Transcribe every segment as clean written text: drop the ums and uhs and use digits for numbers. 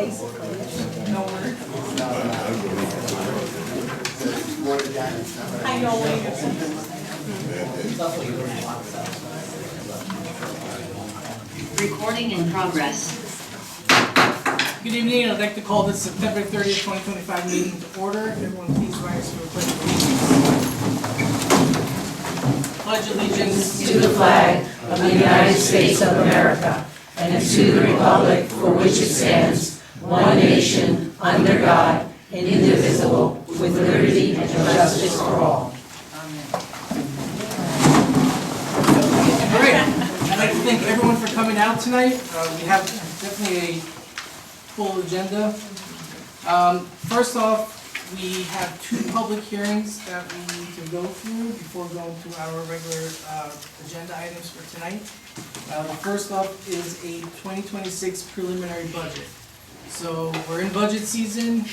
Basically, no word. I know what you're saying. Recording in progress. Good evening, I'd like to call this September 30th, 2025 meeting to order. Everyone please rise for the pledge of allegiance. Pledge allegiance to the flag of the United States of America and to the republic for which it stands, one nation, under God, indivisible, with liberty and justice for all. All right, I'd like to thank everyone for coming out tonight. We have definitely a full agenda. First off, we have two public hearings that we need to go through before going to our regular agenda items for tonight. The first up is a 2026 preliminary budget. So we're in budget season.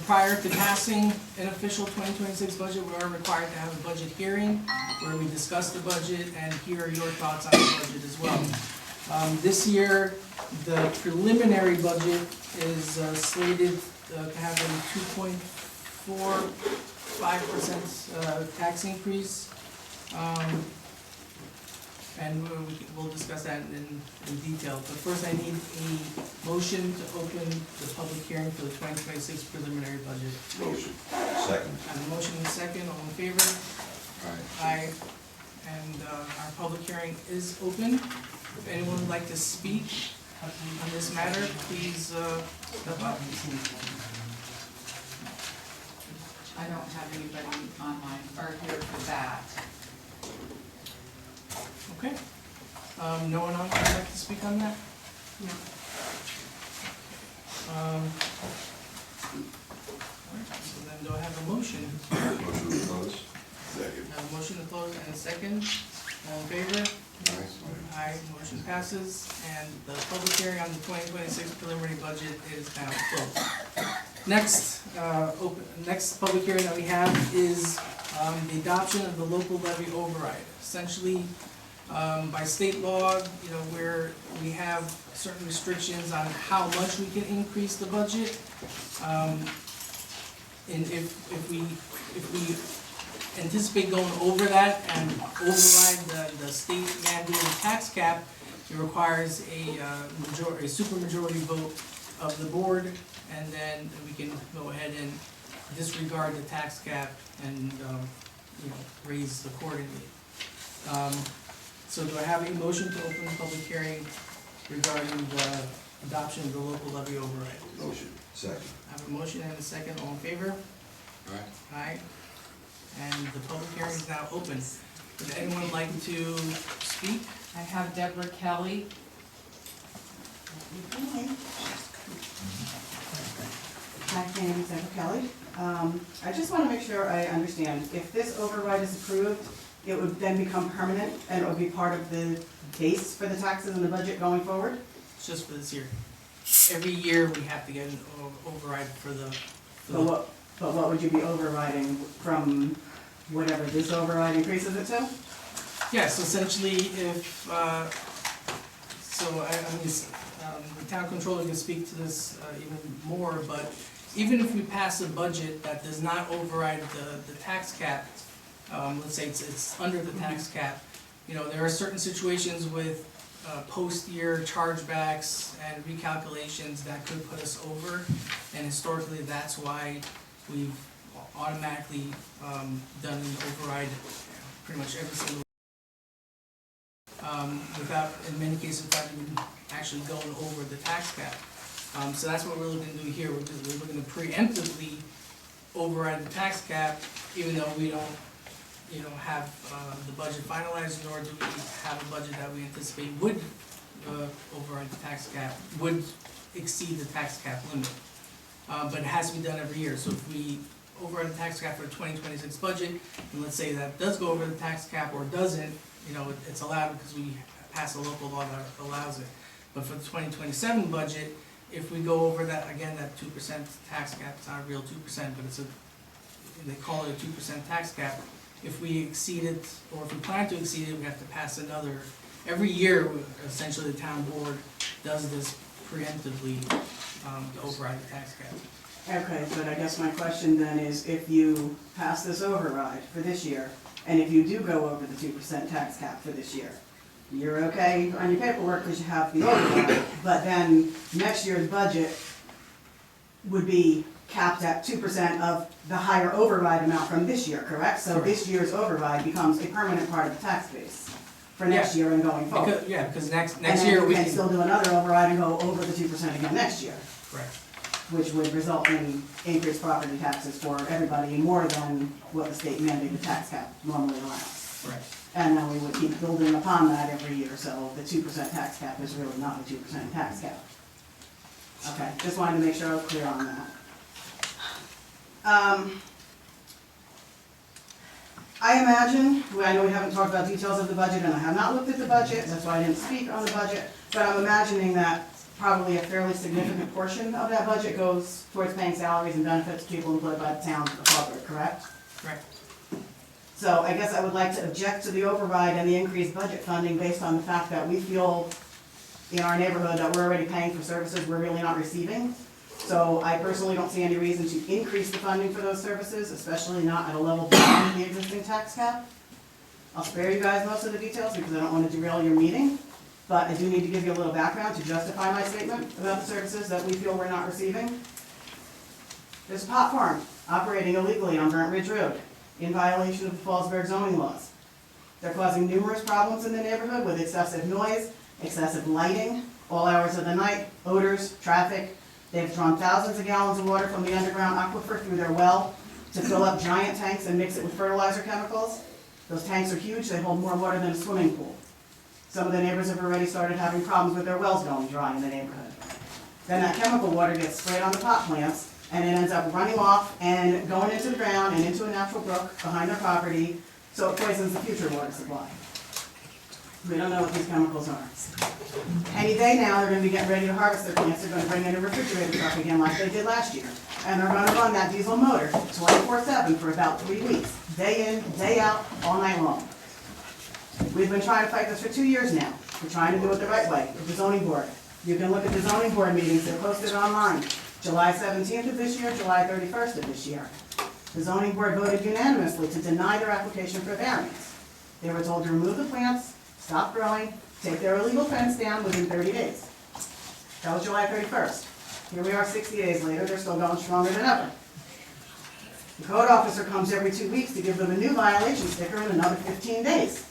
Prior to passing an official 2026 budget, we are required to have a budget hearing where we discuss the budget and hear your thoughts on the budget as well. This year, the preliminary budget is slated to have a 2.45% tax increase. And we'll discuss that in detail. But first I need a motion to open the public hearing for the 2026 preliminary budget. Motion. Second. I have a motion and a second, all in favor? Aye. And our public hearing is open. If anyone would like to speak on this matter, please step up. I don't have anybody online or here for that. Okay. No one else would like to speak on that? No. All right, so then do I have a motion? Motion to close. Second. I have a motion to close and a second. All in favor? Aye, motion passes, and the public hearing on the 2026 preliminary budget is now closed. Next, next public hearing that we have is the adoption of the local levy override. Essentially, by state law, where we have certain restrictions on how much we can increase the budget. And if we anticipate going over that and override the state mandated tax cap, it requires a supermajority vote of the board, and then we can go ahead and disregard the tax cap and raise accordingly. So do I have a motion to open the public hearing regarding the adoption of the local levy override? Motion. Second. I have a motion and a second, all in favor? Aye. Aye. And the public hearing is now open. Would anyone like to speak? I have Deborah Kelly. Hi, my name is Deborah Kelly. I just want to make sure I understand. If this override is approved, it would then become permanent and it would be part of the base for the taxes and the budget going forward? It's just for this year. Every year we have to get an override for the. But what would you be overriding from whatever this override increases it to? Yes, essentially if, the town controller can speak to this even more, but even if we pass a budget that does not override the tax cap, let's say it's under the tax cap, there are certain situations with post-year chargebacks and recalculations that could put us over, and historically that's why we've automatically done an override pretty much every single without, in many cases, without even actually going over the tax cap. So that's what we're looking to do here. We're looking to preemptively override the tax cap, even though we don't, have the budget finalized, nor do we have a budget that we anticipate would override the tax cap, would exceed the tax cap limit. But it has to be done every year. So if we override the tax cap for the 2026 budget, and let's say that does go over the tax cap or doesn't, it's allowed because we pass a local law that allows it. But for the 2027 budget, if we go over that, again, that 2% tax cap, it's not a real 2%, but they call it a 2% tax cap. If we exceed it, or if we plan to exceed it, we have to pass another. Every year, essentially, the town board does this preemptively, to override the tax cap. Okay, but I guess my question then is, if you pass this override for this year, and if you do go over the 2% tax cap for this year, you're okay on your paperwork because you have the override, but then next year's budget would be capped at 2% of the higher override amount from this year, correct? So this year's override becomes a permanent part of the tax base for next year and going forward. Because next And then year you we can can. still do another override and go over the 2% again next year, Correct. which would result in increased property taxes for everybody more than what the state mandated tax cap normally allows. Right. And then we would keep building upon that every year, so the 2% tax cap is really not a 2% tax cap. Okay, just wanted to make sure I was clear on that. I imagine, well, I know we haven't talked about details of the budget, and I have not looked at the budget, that's why I didn't speak on the budget, but I'm imagining that probably a fairly significant portion of that budget goes towards paying salaries and benefits to people employed by the town of Fallsburg, correct? Correct. So I guess I would like to object to the override and the increased budget funding based on the fact that we feel in our neighborhood that we're already paying for services we're really not receiving. So I personally don't see any reason to increase the funding for those services, especially not at a level beyond the existing tax cap. I'll spare you guys most of the details because I don't want to derail your meeting, but I do need to give you a little background to justify my statement about the services that we feel we're not receiving. There's a pot farm operating illegally on Burnt Ridge Road in violation of the Fallsburg zoning laws. They're causing numerous problems in the neighborhood with excessive noise, excessive lighting, all hours of the night, odors, traffic. They've drawn thousands of gallons of water from the underground aquifer through their well to fill up giant tanks and mix it with fertilizer chemicals. Those tanks are huge, they hold more water than a swimming pool. Some of the neighbors have already started having problems with their wells going dry in the neighborhood. Then that chemical water gets sprayed on the pot plants, and it ends up running off and going into the ground and into a natural brook behind their property, so it poisons the future water supply. We don't know what these chemicals are. Any day now, they're gonna be getting ready to harvest their plants, they're gonna bring in a refrigerator truck again like they did last year. And they're gonna run that diesel motor 24/7 for about 3 weeks, day in, day out, all night long. We've been trying to fight this for 2 years now. We're trying to do it the right way, with the zoning board. You can look at the zoning board meetings, they're posted online. July 17th of this year, July 31st of this year. The zoning board voted unanimously to deny their application for variance. They were told to remove the plants, stop growing, take their illegal fence down within 30 days. That was July 31st. Here we are 60 days later, they're still going stronger than ever. The code officer comes every 2 weeks to give them a new violation sticker in another 15 days.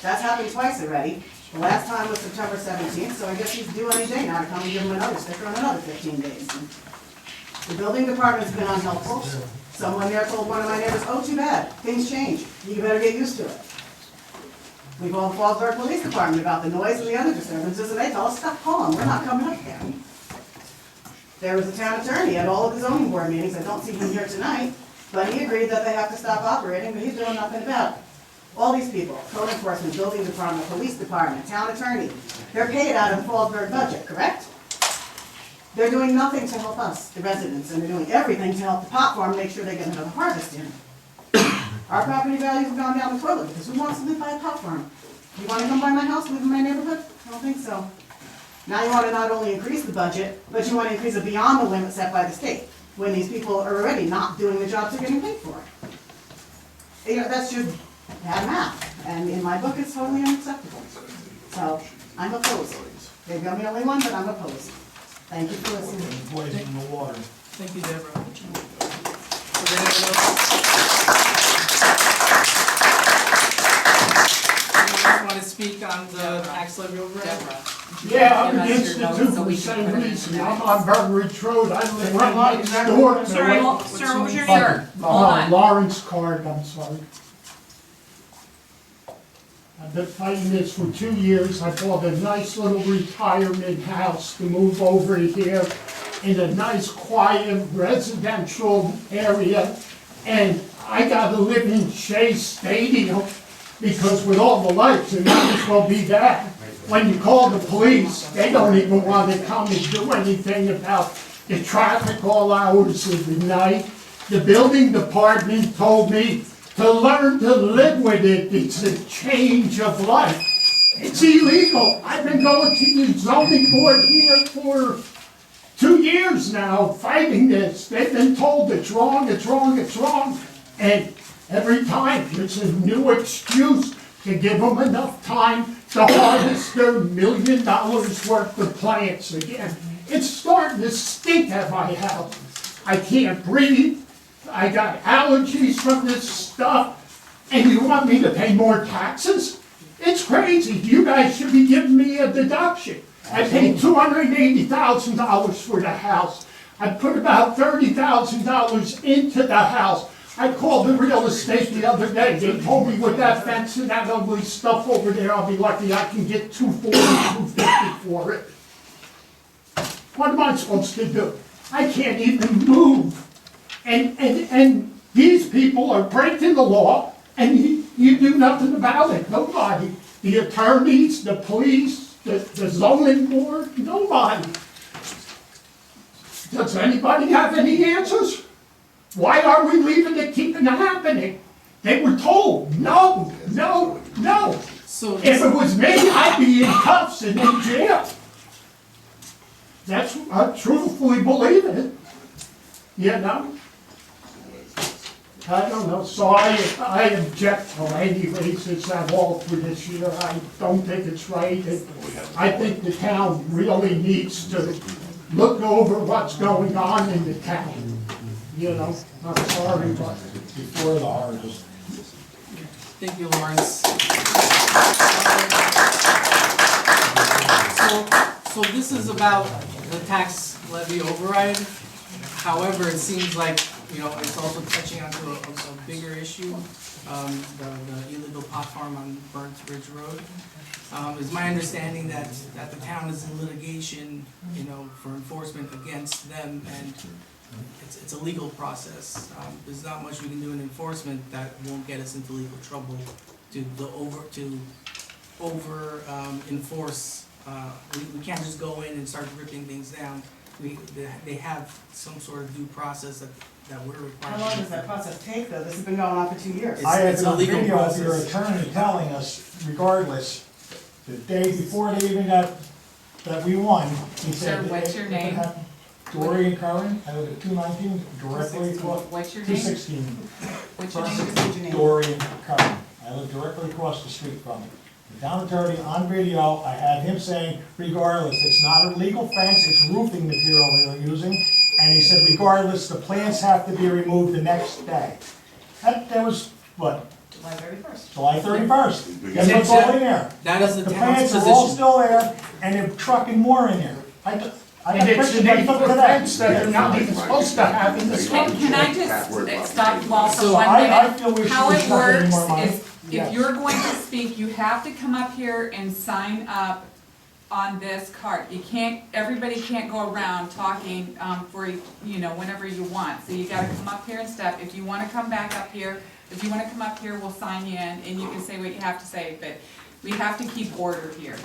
That's happened twice already. The last time was September 17th, so I guess he's due any day now to come and give them another sticker in another 15 days. The building department's been unhelpful. Someone there told one of my neighbors, oh, too bad, things change, you better get used to it. We called the Fallsburg Police Department about the noise and the other disturbances, and they tell us, stop calling, we're not coming up there. There was a town attorney at all of the zoning board meetings, I don't see him here tonight, but he agreed that they have to stop operating, but he's doing nothing about it. All these people, code enforcement, building department, police department, town attorney, they're paid out of the Fallsburg budget, correct? They're doing nothing to help us, the residents, and they're doing everything to help the pot farm make sure they get another harvest in. Our property values have gone down the toilet because who wants to live by a pot farm? You want to come by my house, live in my neighborhood? I don't think so. Now you want to not only increase the budget, but you want to increase it beyond the limit set by the state, when these people are already not doing the jobs they're getting paid for. You know, that's just bad math, and in my book, it's totally unacceptable. So, I'm opposed. Maybe I'm the only one, but I'm opposed. Thank you for listening. Poison the water. Thank you, Deborah. Is there anyone else want to speak on the tax levy override? Deborah. Yeah, I'm against it too for the same reason. I'm on Burnt Ridge Road. I live right next door. Sorry, sir, what was your name? Sir, hold on. Lawrence Card, I'm sorry. I've been fighting this for 2 years. I bought a nice little retirement house to move over here in a nice quiet residential area. And I gotta live in Shea Stadium because with all the lights, it might as well be that. When you call the police, they don't even want to come and do anything about the traffic all hours of the night. The building department told me to learn to live with it. It's a change of life. It's illegal. I've been going to the zoning board here for 2 years now fighting this. They've been told it's wrong, it's wrong, it's wrong. And every time it's a new excuse to give them enough time to harvest their $1 million worth of plants again. It's starting to stink at my house. I can't breathe. I got allergies from this stuff. And you want me to pay more taxes? It's crazy. You guys should be giving me a deduction. I paid $280,000 for the house. I put about $30,000 into the house. I called the real estate the other day. They told me with that fence and that ugly stuff over there, I'll be lucky I can get $240, $250 for it. What am I supposed to do? I can't even move. And these people are breaking the law, and you do nothing about it. Nobody. The attorneys, the police, the zoning board, nobody. Does anybody have any answers? Why are we leaving it keeping it happening? They were told, no, no, no. So If it was me, I'd be in cuffs and in jail. That's, I truthfully believe it. You know? I don't know, so I object to any raises at all for this year. I don't think it's right. I think the town really needs to look over what's going on in the town. You know, I'm sorry, but Before the harvest. thank you, Lawrence. So this is about the tax levy override. However, it seems like, you know, it's also touching onto a bigger issue, the illegal pot farm on Burnt Ridge Road. It's my understanding that the town is in litigation, you know, for enforcement against them, and it's a legal process. There's not much we can do in enforcement that won't get us into legal trouble to enforce. We can't just go in and start ripping things down. They have some sort of due process that we're required. How long does that process take, though? This has been going on for 2 years. It's- I have it's a a legal video of your process. attorney telling us, regardless, the day before they even got, that we won, he said. Sir, what's your name? Dorian Curran, I live at 219, directly across, What's your name? 216. What's your name? What's your name? Dorian Curran, I live directly across the street from him. The town attorney on video, I had him saying, regardless, it's not a legal fence, it's roofing material they're using. And he said, regardless, the plants have to be removed the next day. That was, what, July 31st. July 31st. Guess what's all in there? That is the The town's plants are all position. still there, and they're trucking more in there. I got and it's pictures an right up 8-foot to that. fence that they're not even supposed to have in the Can structure. I just stop you all for So 1 I feel we minute? should How be it spending works more money. is, Yes. if you're going to speak, you have to come up here and sign up on this card. You can't, everybody can't go around talking, for, you know, whenever you want. So you gotta come up here and step. If you wanna come back up here, if you wanna come up here, we'll sign you in, and you can say what you have to say, but we have to keep order here.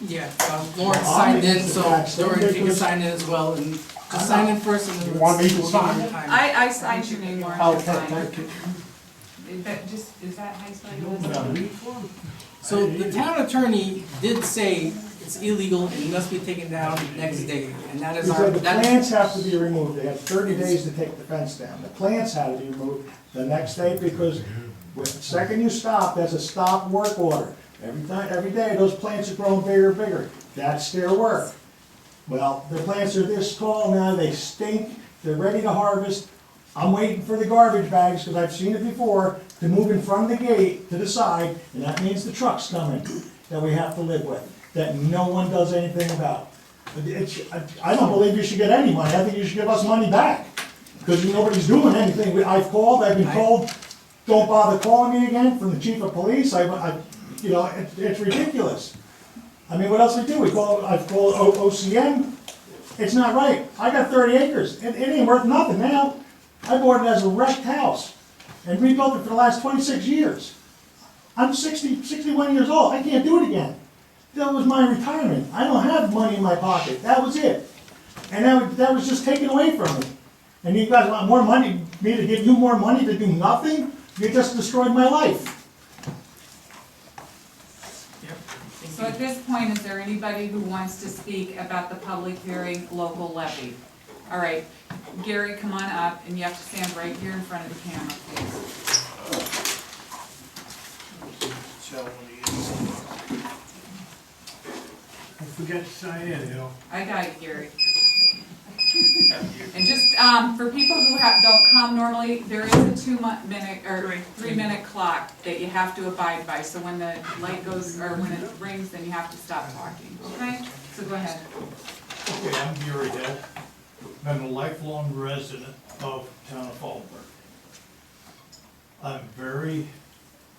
Yeah, Lawrence signed in, so Dorian, if you can sign in as well, and just sign in first and then You want me to we'll give sign you it? time. I signed your name, Lauren. Okay, Fine. thank you. Is that how you spell your last name? So the town attorney did say it's illegal and it must be taken down next day, and that is He our, said the that, plants have to be removed, they had 30 days to take the fence down. The plants had to be removed the next day because the second you stop, that's a stop work order. Every day, those plants are growing bigger and bigger. That's their work. Well, the plants are this tall now, they stink, they're ready to harvest. I'm waiting for the garbage bags, because I've seen it before, to move in front of the gate to the side, and that means the truck's coming that we have to live with, that no one does anything about. I don't believe you should get any money, I think you should give us money back, because nobody's doing anything. I've called, I've been told, don't bother calling me again from the chief of police, you know, it's ridiculous. I mean, what else we do? I've called OCM, it's not right. I got 30 acres, it ain't worth nothing now. I bought it as a wrecked house and rebuilt it for the last 26 years. I'm 61 years old, I can't do it again. That was my retirement. I don't have money in my pocket, that was it. And that was just taken away from me. And you guys want more money, me to give you more money to do nothing? You just destroyed my life. yep, thank So at this point, is there anybody who wants to speak about the public hearing local levy? All right, Gary, come on up, and you have to stand right here in front of the camera, please. I forget to sign in, you know. I got you, Gary. And just, for people who don't come normally, there is a 2-minute or 3-minute clock that you have to abide by. So when the light goes, or when it rings, then you have to stop talking, okay? So go ahead. Okay, I'm Gary Hill. I'm a lifelong resident of town of Fallsburg. I'm very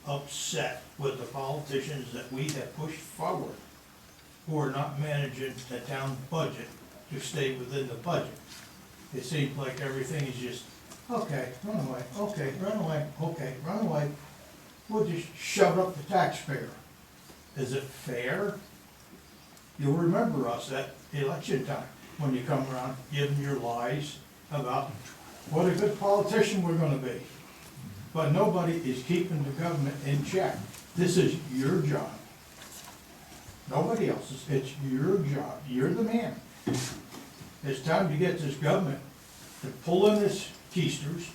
upset with the politicians that we have pushed forward who are not managing the town budget to stay within the budget. It seems like everything is just, okay, run away, okay, run away, okay, run away. We'll just shove it up the taxpayer. Is it fair? You'll remember us at election time, when you come around giving your lies about what a good politician we're gonna be. But nobody is keeping the government in check. This is your job. Nobody else's, it's your job, you're the man. It's time to get this government to pull in its keisters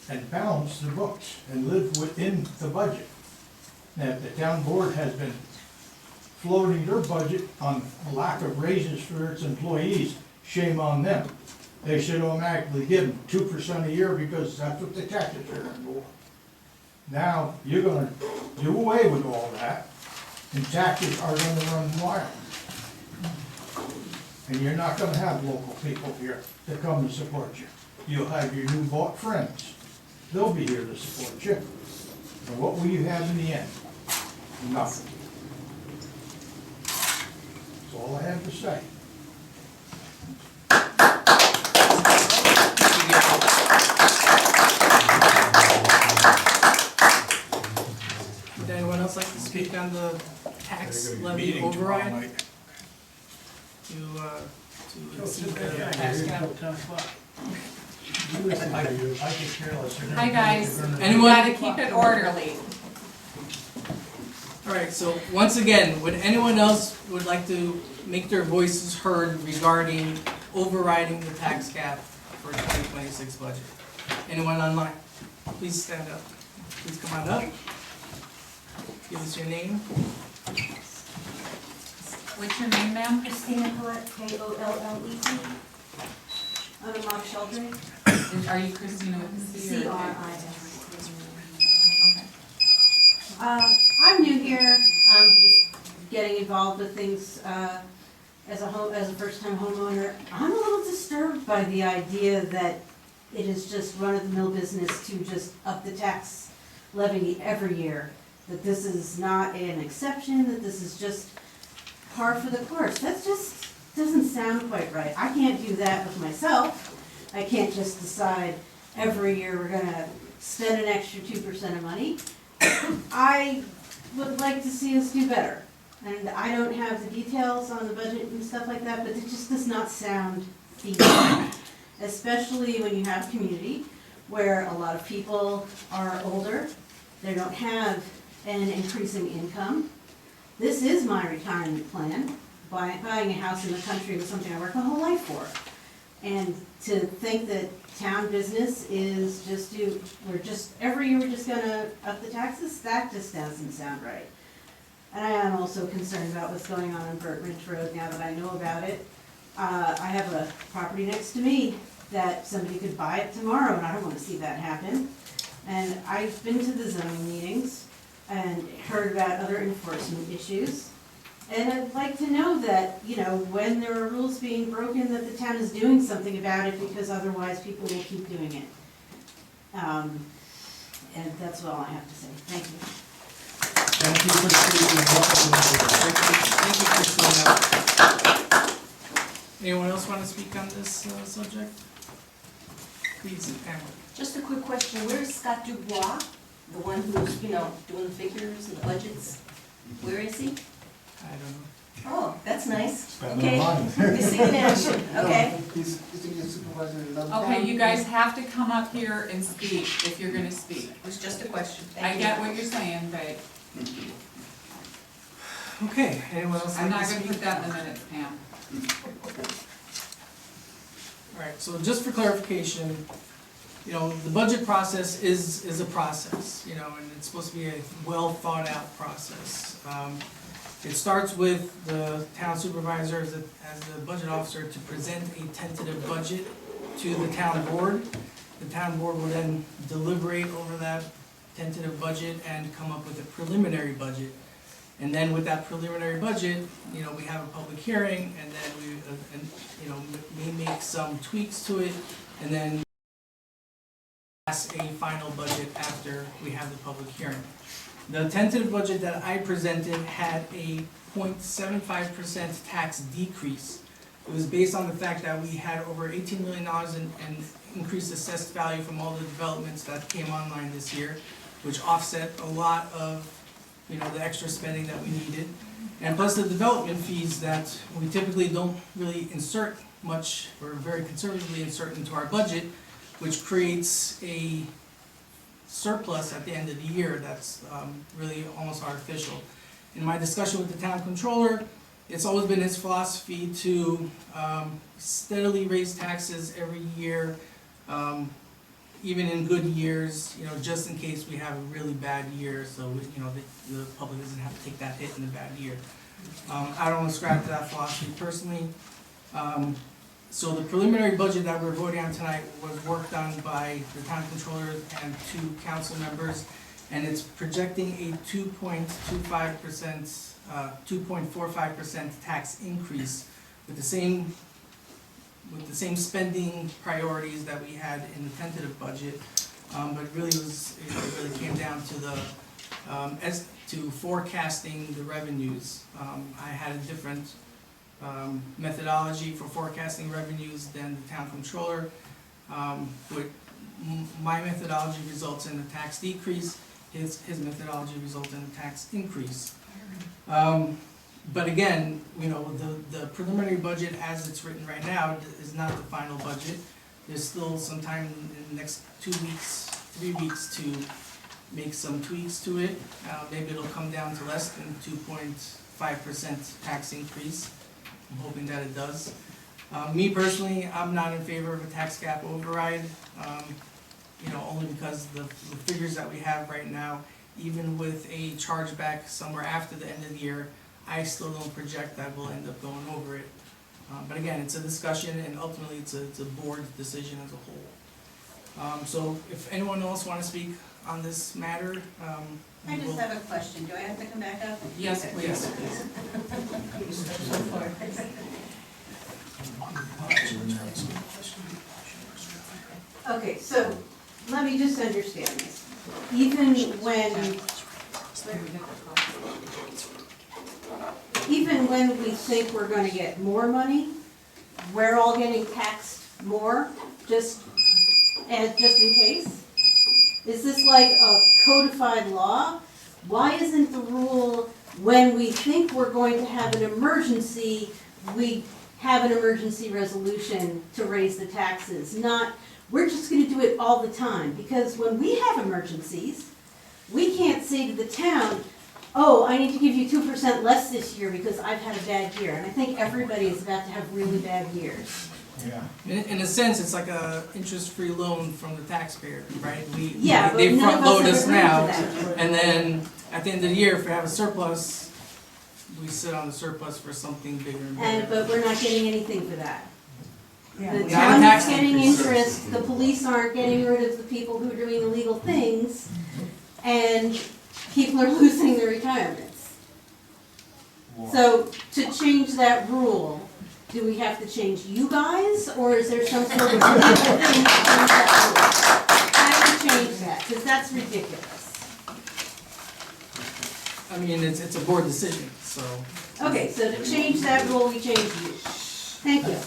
and balance the books and live within the budget. Now, if the town board has been floating their budget on lack of raises for its employees, shame on them. They should automatically give them 2% a year because that's what the taxes are for. Now, you're gonna do away with all that, and taxes are gonna run wild. And you're not gonna have local people here to come and support you. You'll have your new bought friends. They'll be here to support you. And what will you have in the end? Nothing. That's all I have to say. Would anyone else like to speak on the tax levy override? To exceed the tax cap? Hi, guys. You Anyone? gotta keep it orderly. Alright, so once again, would anyone else would like to make their voices heard regarding overriding the tax cap for 2026 budget? Anyone online? Please stand up. Please come on up. Give us your name. What's your name, ma'am? Christina Collette, K-O-L-L-E-T. I'm a Mark Sheldrake, Are you Christina with the C or a K? C-R-I-S. Okay. I'm new here, I'm just getting involved with things, as a first-time homeowner. I'm a little disturbed by the idea that it is just run-of-the-mill business to just up the tax levy every year. That this is not an exception, that this is just par for the course. That just doesn't sound quite right. I can't do that with myself. I can't just decide every year we're gonna spend an extra 2% of money. I would like to see us do better. And I don't have the details on the budget and stuff like that, but it just does not sound feasible. Especially when you have a community where a lot of people are older, they don't have an increasing income. This is my retirement plan. Buying a house in the country was something I worked my whole life for. And to think that town business is every year we're just gonna up the taxes, that just doesn't sound right. And I am also concerned about what's going on Burt Ridge Road now that I know about it. I have a property next to me that somebody could buy it tomorrow, and I don't wanna see that happen. And I've been to the zoning meetings and heard about other enforcement issues. And I'd like to know that, when there are rules being broken, that the town is doing something about it, because otherwise people will keep doing it. And that's all I have to say. Thank you. Thank you for speaking. Thank you, Christina. Anyone else want to speak on this subject? Please, Pamela. Just a quick question, where's Scott Dubois, the one who's, doing the figures and the budgets? Where is he? I don't know. Oh, that's nice. Spending Okay, money. missing in action, okay. He's the supervisor in another. Okay, you guys have to come up here and speak if you're gonna speak. It was just a question, I thank you. get what you're saying, but Okay, anyone else I'm like not to gonna speak? put that in the minutes, Pam. Alright, so just for clarification, you know, the budget process is a process, you know, and it's supposed to be a well thought out process. It starts with the town supervisor as the budget officer to present a tentative budget to the town board. The town board will then deliberate over that tentative budget and come up with a preliminary budget. And then with that preliminary budget, you know, we have a public hearing, and then we, you know, may make some tweaks to it, and then pass a final budget after we have the public hearing. The tentative budget that I presented had a 0.75% tax decrease. It was based on the fact that we had over $18 million in increased assessed value from all the developments that came online this year, which offset a lot of, you know, the extra spending that we needed. And plus the development fees that we typically don't really insert much, or very conservatively insert into our budget, which creates a surplus at the end of the year that's really almost artificial. In my discussion with the town controller, it's always been his philosophy to steadily raise taxes every year, even in good years, you know, just in case we have a really bad year, so you know the public doesn't have to take that hit in a bad year. I don't ascribe to that philosophy personally. So the preliminary budget that we're voting on tonight was worked on by the town controller and 2 council members, and it's projecting a 2.45% tax increase with the same spending priorities that we had in the tentative budget, but it really came down to the forecasting the revenues. I had a different methodology for forecasting revenues than the town controller. My methodology results in a tax decrease. His methodology results in a tax increase. But again, you know, the preliminary budget as it's written right now is not the final budget. There's still some time in the next 2 weeks, 3 weeks to make some tweaks to it. Maybe it'll come down to less than 2.5% tax increase. I'm hoping that it does. Me personally, I'm not in favor of a tax cap override, you know, only because the figures that we have right now, even with a chargeback somewhere after the end of the year, I still don't project that we'll end up going over it. But again, it's a discussion, and ultimately it's a board decision as a whole. So if anyone else want to speak on this matter, I just have a question. Do I have to come back up? Yes, please. Okay, so let me just understand this. Even when we think we're gonna get more money, we're all getting taxed more, just in case? Is this like a codified law? Why isn't the rule, when we think we're going to have an emergency, we have an emergency resolution to raise the taxes? Not, we're just gonna do it all the time, because when we have emergencies, we can't say to the town, oh, I need to give you 2% less this year because I've had a bad year. And I think everybody is about to have really bad years. Yeah. In a sense, it's like a interest-free loan from the taxpayer, right? Yeah, They but none front of us load have us agreed now, to that. and then at the end of the year, if we have a surplus, we sit on the surplus for something bigger and bigger. But we're not getting anything for that. The Not a town tax is getting increase. interest, the police aren't getting rid of the people who are doing illegal things, and people are losing their retirements. So to change that rule, do we have to change you guys, or is there some sort of legal thing to change that rule? How do we change that? Because that's ridiculous. I mean, it's a board decision, so. Okay, so to change that rule, we change you. Thank you.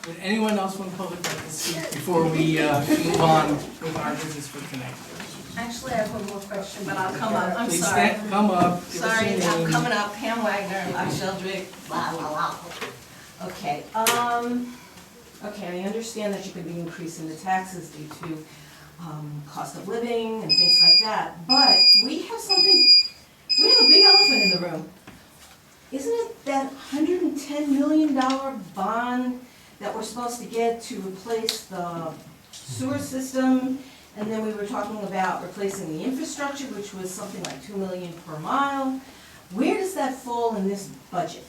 Would anyone else from the public like to speak before we move on with our business for tonight? Actually, I have one more question, but I'll come up, I'm Please sorry. come up, give us Sorry, your I'm name. coming up, Pam Wagner, La Sheldrick, blah, blah, blah. Okay, I understand that you could be increasing the taxes due to cost of living and things like that. But we have a big elephant in the room. Isn't it that $110 million bond that we're supposed to get to replace the sewer system? And then we were talking about replacing the infrastructure, which was something like $2 million per mile. Where does that fall in this budget?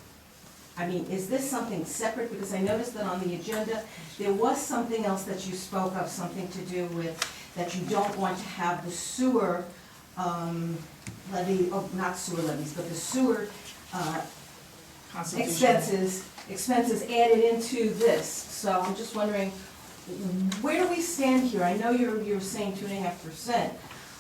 I mean, is this something separate? Because I noticed that on the agenda, there was something else that you spoke of, something to do with that you don't want to have the sewer levy, oh, not sewer levies, but the sewer expenses added into this. So I'm just wondering, where do we stand here? I know you're saying 2.5%,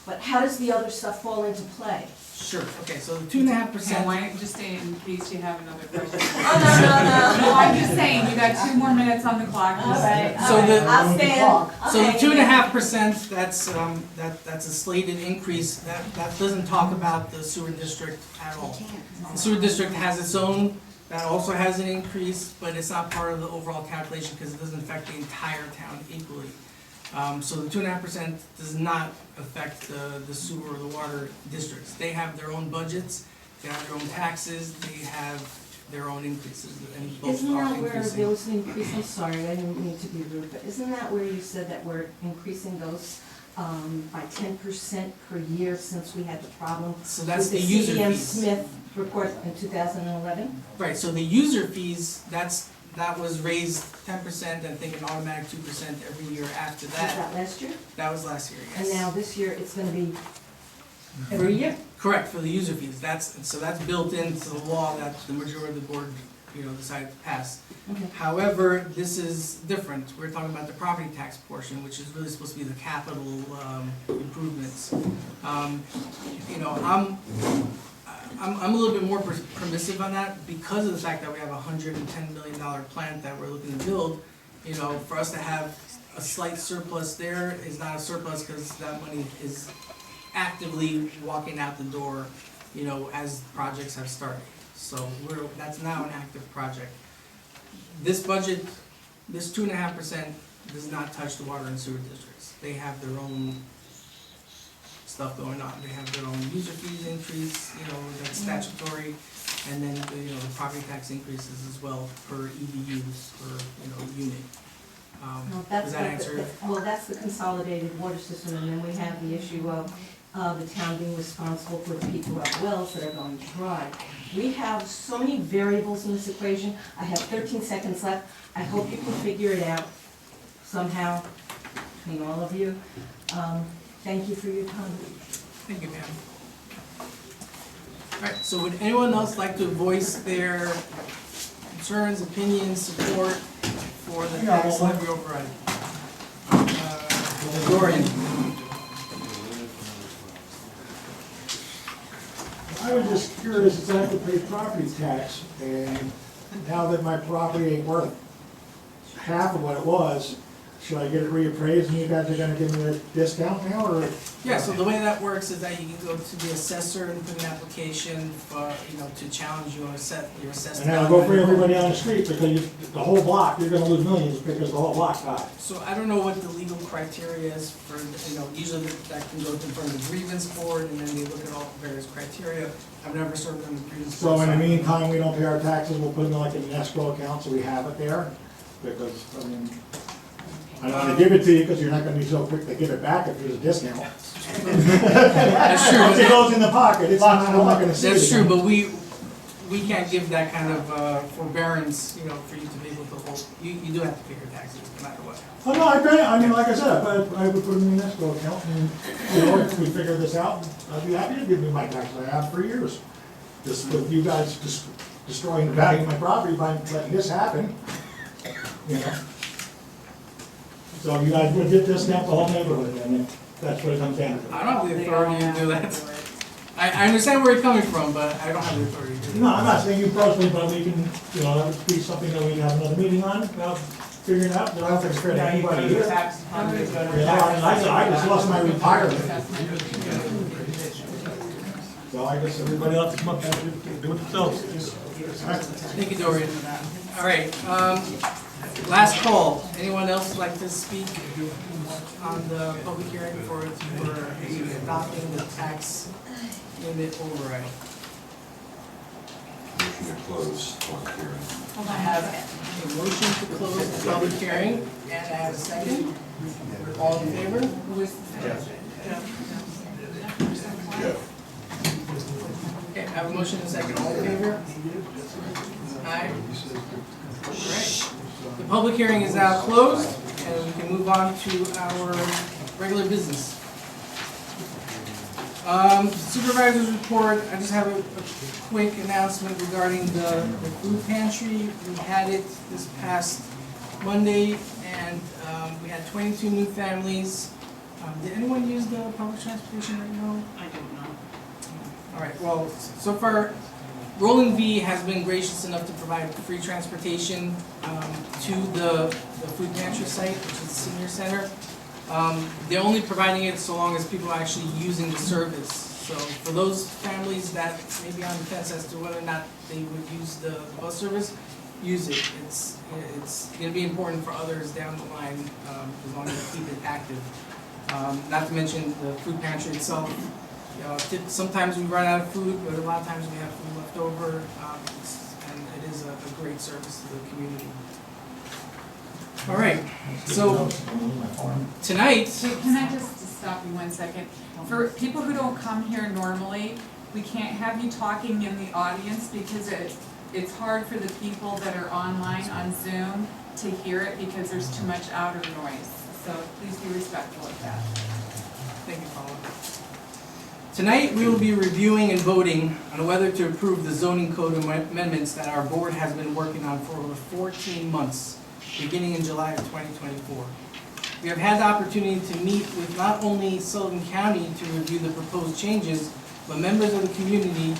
but how does the other stuff fall into play? Sure, okay, so the 2.5%. Okay, why don't you just stay in case you have another question? Oh, No, I'm just saying, you got 2 more minutes on the clock. All right, So the- I'll stand. So the Okay. 2.5%, that's a slated increase, that doesn't talk about the sewer district at all. The sewer district has its own, that also has an increase, but it's not part of the overall calculation because it doesn't affect the entire town equally. So the 2.5% does not affect the sewer or the water districts. They have their own budgets, they have their own taxes, they have their own increases, and both Isn't are that where increasing. there was an increase, I'm sorry, I didn't mean to be rude, but isn't that where you said that we're increasing those by 10% per year since we had the problem So that's with the the user CEM fees. Smith report in 2011? Right, so the user fees, that was raised 10%, I think an automatic 2% every year after Was that. that last year? That was last year, yes. And now this year, it's gonna be every year? Correct, for the user fees, that's built into the law that the majority of the board, decided to pass. Okay. However, this is different, we're talking about the property tax portion, which is really supposed to be the capital improvements. I'm a little bit more permissive on that because of the fact that we have a $110 million plant that we're looking to build. For us to have a slight surplus there is not a surplus because that money is actively walking out the door, as projects have started. So that's now an active project. This budget, this 2.5% does not touch the water and sewer districts. They have their own stuff going on. They have their own user fees increase, that's statutory, and then, the property tax increases as well per EDUs, per, unit. Well, Does that answer? That's the consolidated water system, and then we have the issue of the town being responsible for the people who have wells that are going dry. We have so many variables in this equation. I have 13 seconds left. I hope you can figure it out somehow, between all of you. Thank you for your time. Thank you, ma'am. All right, so would anyone else like to voice their concerns, opinions, support for the tax levy override? Dorian? I was just curious, it's I have to pay property tax, and now that my property ain't worth half of what it was, should I get it reappraised and you guys are gonna give me a discount now, or? Yeah, so the way that works is that you can go to the assessor and put an application for, to challenge your assessed And that'll go for everybody on the street, because the whole block, you're gonna lose millions because the whole block died. So I don't know what the legal criteria is for, usually that can go in front of the grievance board and then they look at all the various criteria. I've never served on the grievance board. So in the meantime, we don't pay our taxes, we'll put them like in an escrow account, so we have it there, because, I don't wanna give it to you, because you're not gonna be so quick to give it back if there's a discount. That's true. Once it goes in the pocket, it's not, I'm not gonna see it. That's true, again. but we can't give that kind of forbearance, for you to be able to hold, you do have to pay your taxes no matter what. Oh, no, I pay, like I said, I would put them in an escrow account, and, if we figure this out, I'd be happy to give me my taxes I have for years. Just with you guys just destroying the value of my property by letting this happen, So you guys would get discount the whole neighborhood, and that's what it comes down to. I don't have the authority to do that. I understand where you're coming from, but I don't have the authority to do No, that. I'm not saying you personally, but we can, that would be something that we can have another meeting on, about figuring out, but I don't think it's fair to anybody here. I just lost my retirement. So I guess everybody else come up and do it themselves. Thank you, Dorian. All right, last call. Anyone else like to speak on the public hearing for adopting the tax limit override? Motion to close public hearing. I have a motion to close the public hearing, and I have a second. All in favor? Okay, I have a motion and a second. All in favor? Aye. Alright. The public hearing is now closed, and we can move on to our regular business. Supervisor's report, I just have a quick announcement regarding the food pantry. We had it this past Monday, and we had 22 new families. Did anyone use the public transportation right now? I don't know. All right, well, so far, Rolling V has been gracious enough to provide free transportation to the food pantry site, which is the senior center. They're only providing it so long as people are actually using the service. So for those families that may be on the fence as to whether or not they would use the bus service, use it. It's going to be important for others down the line as long as we keep it active. Not to mention the food pantry itself. Sometimes we run out of food, but a lot of times we have food left over, and it is a great service to the community. All right, so tonight. Can I just stop you 1 second? For people who don't come here normally, we can't have you talking in the audience because it's hard for the people that are online on Zoom to hear it because there's too much outer noise. So please be respectful of that. Thank you, Paula. Tonight, we will be reviewing and voting on whether to approve the zoning code amendments that our board has been working on for over 14 months, beginning in July of 2024. We have had the opportunity to meet with not only Sullivan County to review the proposed changes, but members of the community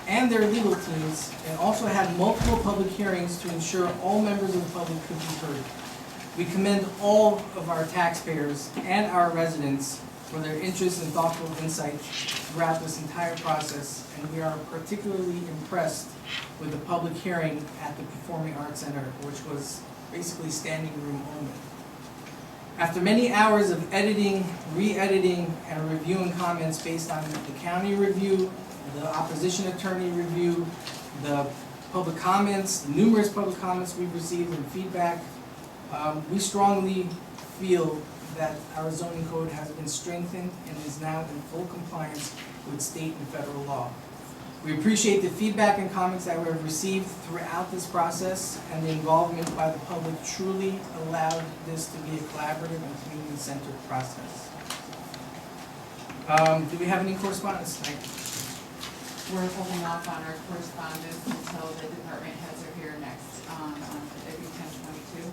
and their legal teams, and also had multiple public hearings to ensure all members of the public could be heard. We commend all of our taxpayers and our residents for their interest and thoughtful insights throughout this entire process, and we are particularly impressed with the public hearing at the Performing Arts Center, which was basically standing room only. After many hours of editing, re-editing, and reviewing comments based on the county review, the opposition attorney review, the public comments, the numerous public comments we've received and feedback, we strongly feel that our zoning code has been strengthened and is now in full compliance with state and federal law. We appreciate the feedback and comments that we have received throughout this process, and the involvement by the public truly allowed this to be a collaborative and community-centered process. Do we have any correspondence tonight? We're holding off on our correspondence until the department heads are here next on maybe 10:22.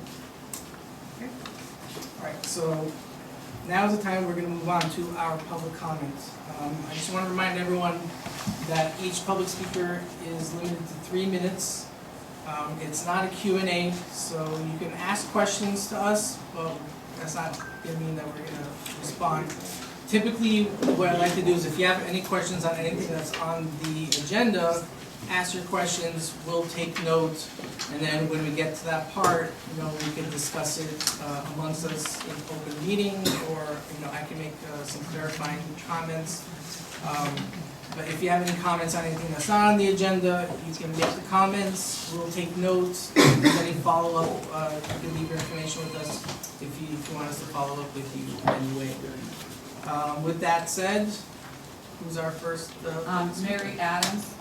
Okay. All right, so now's the time we're going to move on to our public comments. I just want to remind everyone that each public speaker is limited to 3 minutes. It's not a Q&A, so you can ask questions to us, but that's not going to mean that we're going to respond. Typically, what I like to do is if you have any questions on anything that's on the agenda, ask your questions, we'll take notes, and then when we get to that part, we can discuss it amongst us in open meeting, or, I can make some clarifying comments. But if you have any comments on anything that's not on the agenda, you can make the comments, we'll take notes. If there's any follow-up, you can leave your information with us if you want us to follow up with you anyway. With that said, who's our first? Mary Adams.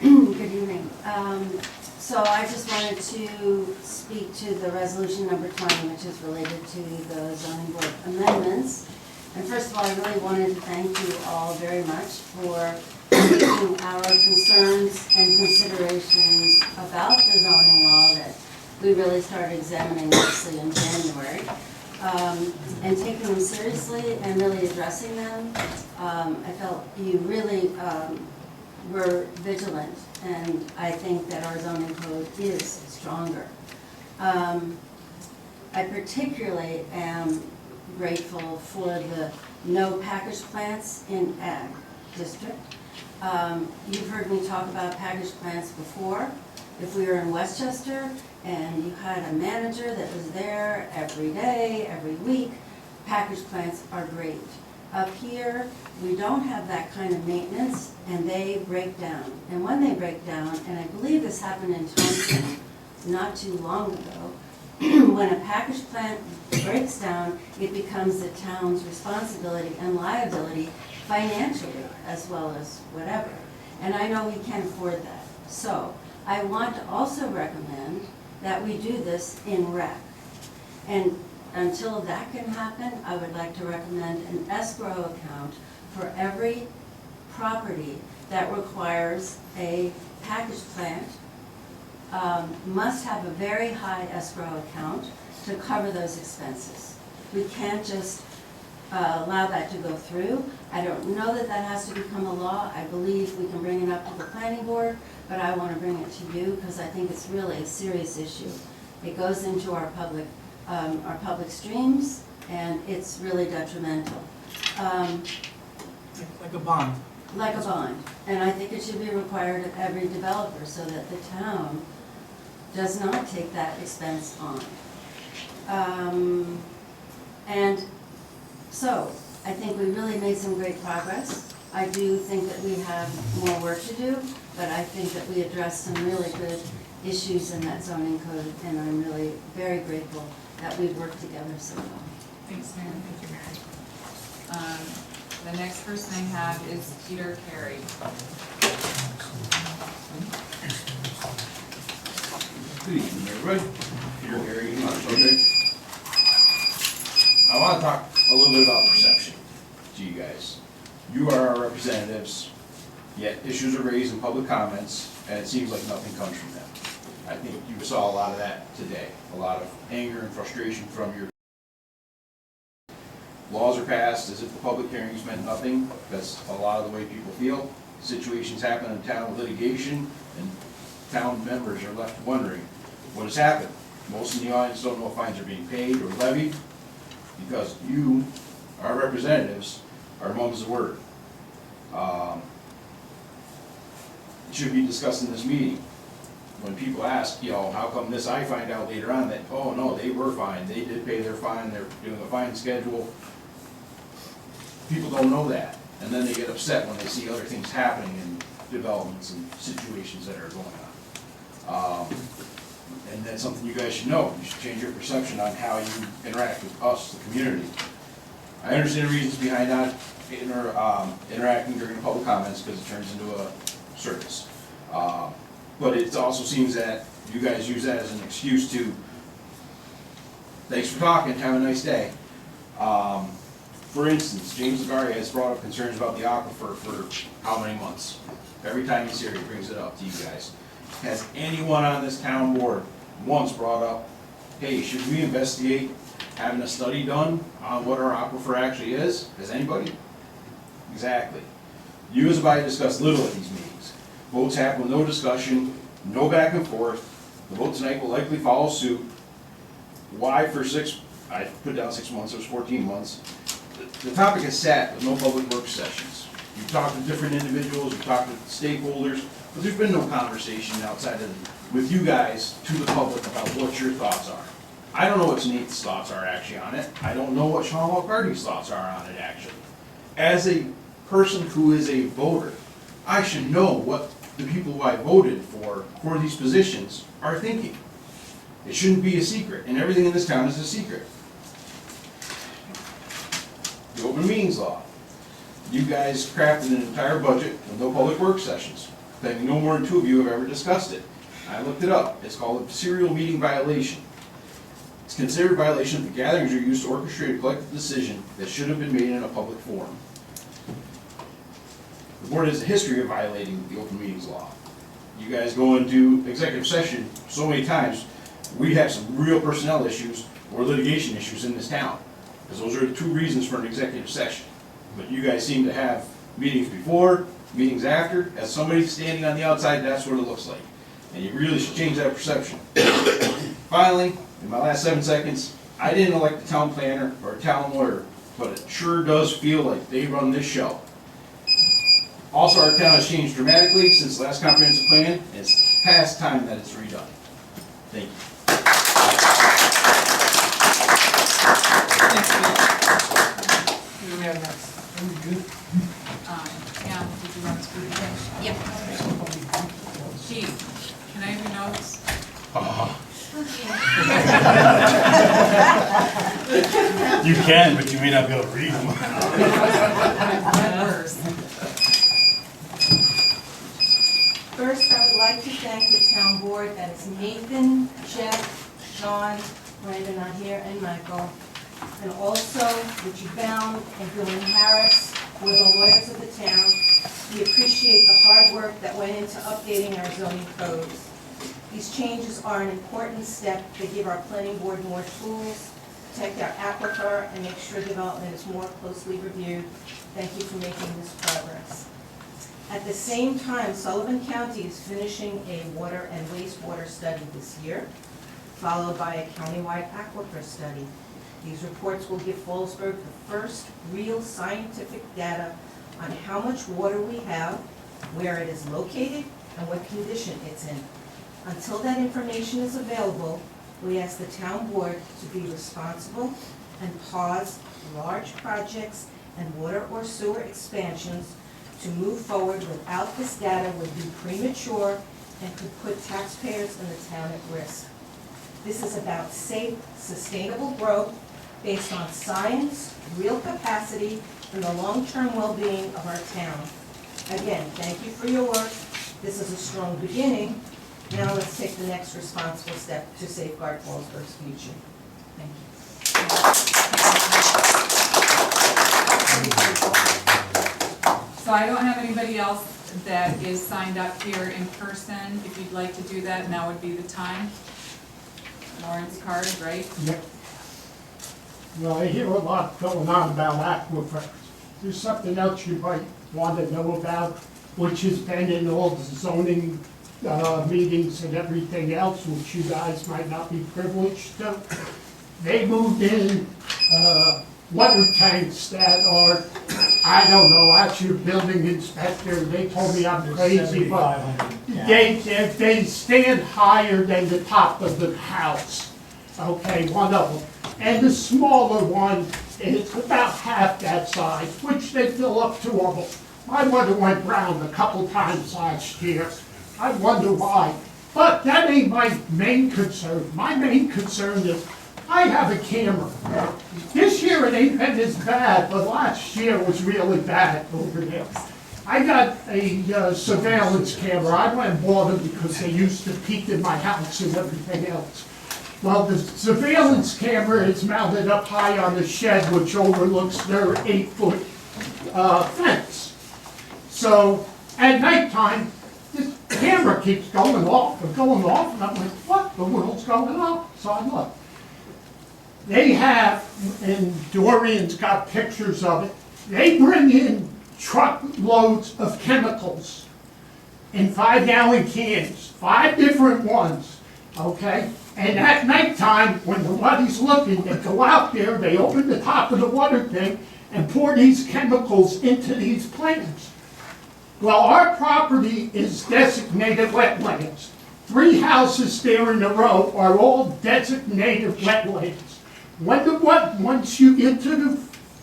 Good evening. So I just wanted to speak to the resolution number 20, which is related to the zoning board amendments. And first of all, I really wanted to thank you all very much for taking our concerns and considerations about the zoning law that we really started examining mostly in January, and taking them seriously and really addressing them. I felt you really were vigilant, and I think that our zoning code is stronger. I particularly am grateful for the no package plants in ag district. You've heard me talk about package plants before. If we were in Westchester and you had a manager that was there every day, every week, package plants are great. Up here, we don't have that kind of maintenance, and they break down. And when they break down, and I believe this happened in Thompson not too long ago, when a package plant breaks down, it becomes the town's responsibility and liability financially, as well as whatever. And I know we can't afford that. So I want to also recommend that we do this in rec. And until that can happen, I would like to recommend an escrow account for every property that requires a package plant. Must have a very high escrow account to cover those expenses. We can't just allow that to go through. I don't know that that has to become a law. I believe we can bring it up to the planning board, but I want to bring it to you because I think it's really a serious issue. It goes into our public streams, and it's really detrimental. Like a bond. Like a bond. And I think it should be required of every developer so that the town does not take that expense on. And so, I think we really made some great progress. I do think that we have more work to do, but I think that we addressed some really good issues in that zoning code, and I'm really very grateful that we've worked together so well. Thanks, Mary. Thank you, Mary. The next person I have is Peter Carey. Good evening, everybody. Peter Carey, okay. I want to talk a little bit about perception to you guys. You are our representatives, yet issues are raised in public comments, and it seems like nothing comes from them. I think you saw a lot of that today, a lot of anger and frustration from your laws are passed as if the public hearings meant nothing. That's a lot of the way people feel. Situations happen in town with litigation, and town members are left wondering what has happened. Most in the audience don't know if fines are being paid or levied, because you, our representatives, are mum's the word. It should be discussed in this meeting. When people ask, how come this, I find out later on that, oh no, they were fined, they did pay their fine, they're doing a fine schedule. People don't know that, and then they get upset when they see other things happening in developments and situations that are going on. And that's something you guys should know. You should change your perception on how you interact with us, the community. I understand the reasons behind not interacting during the public comments, because it turns into a circus. But it also seems that you guys use that as an excuse to, thanks for talking, have a nice day. For instance, James Lagaria has brought up concerns about the aquifer for how many months? Every time he's here, he brings it up to you guys. Has anyone on this town board once brought up, hey, should we investigate having a study done on what our aquifer actually is? Has anybody? Exactly. You as a body discuss little at these meetings. Votes happen with no discussion, no back and forth. The vote tonight will likely follow suit. Why for I put down 6 months, it was 14 months. The topic is sat with no public work sessions. You've talked to different individuals, you've talked to stakeholders, but there's been no conversation outside of, with you guys, to the public about what your thoughts are. I don't know what Nate's thoughts are actually on it. I don't know what Sean Walcarty's thoughts are on it actually. As a person who is a voter, I should know what the people who I voted for these positions are thinking. It shouldn't be a secret, and everything in this town is a secret. The open meetings law. You guys crafted an entire budget with no public work sessions. Claiming no more than 2 of you have ever discussed it. I looked it up. It's called a serial meeting violation. It's considered a violation if the gatherings are used to orchestrate a collective decision that should have been made in a public forum. The board has a history of violating the open meetings law. You guys go into executive session so many times, we have some real personnel issues or litigation issues in this town. Because those are the 2 reasons for an executive session. But you guys seem to have meetings before, meetings after. As somebody standing on the outside, that's what it looks like. And you really should change that perception. Finally, in my last 7 seconds, I didn't elect a town planner or a town lawyer, but it sure does feel like they run this show. Also, our town has changed dramatically since the last comprehensive plan, and it's past time that it's redone. Thank you. Thanks, Bill. Who do we have next? Pam, did you want to do the finish? Yep. Gee, can I have your notes? You can, but you may not be able to read them. First, I would like to thank the town board, that's Nathan, Jeff, Sean, Brandon not here, and Michael, and also Richie Bound and Billy Harris, who are the lawyers of the town. We appreciate the hard work that went into updating our zoning codes. These changes are an important step to give our planning board more tools, protect our aquifer, and make sure development is more closely reviewed. Thank you for making this progress. At the same time, Sullivan County is finishing a water and wastewater study this year, followed by a countywide aquifer study. These reports will give Fallsburg the first real scientific data on how much water we have, where it is located, and what condition it's in. Until that information is available, we ask the town board to be responsible and pause large projects and water or sewer expansions. To move forward without this data would be premature and could put taxpayers and the town at risk. This is about safe, sustainable growth based on science, real capacity, and the long-term well-being of our town. Again, thank you for your work. This is a strong beginning. Now let's take the next responsible step to safeguard Fallsburg's future. Thank you. So I don't have anybody else that is signed up here in person. If you'd like to do that, now would be the time. Lawrence Card, right? Yep. Well, I hear a lot going on about aquifers. There's something else you might want to know about, which has been in all the zoning meetings and everything else, which you guys might not be privileged to. They moved in water tanks that are, I don't know, that's your building inspector, they told me I'm crazy, but they stand higher than the top of the house. Okay, one of them. And the smaller one is about half that size, which they fill up 2 of them. My water went brown a couple times last year. I wonder why. But that ain't my main concern. My main concern is I have a camera. This year it ain't been as bad, but last year was really bad over there. I got a surveillance camera. I went and bought them because they used to peek in my house and everything else. Well, the surveillance camera is mounted up high on the shed, which overlooks their 8-foot fence. So at nighttime, this camera keeps going off and going off, and I'm like, what the world's going on? So I look. They have, and Dorian's got pictures of it, they bring in truckloads of chemicals in 5-gallon cans, 5 different ones, okay? And at nighttime, when nobody's looking, they go out there, they open the top of the water tank and pour these chemicals into these plants. Well, our property is designated wetlands. 3 houses there in a row are all designated wetlands. Once you get to the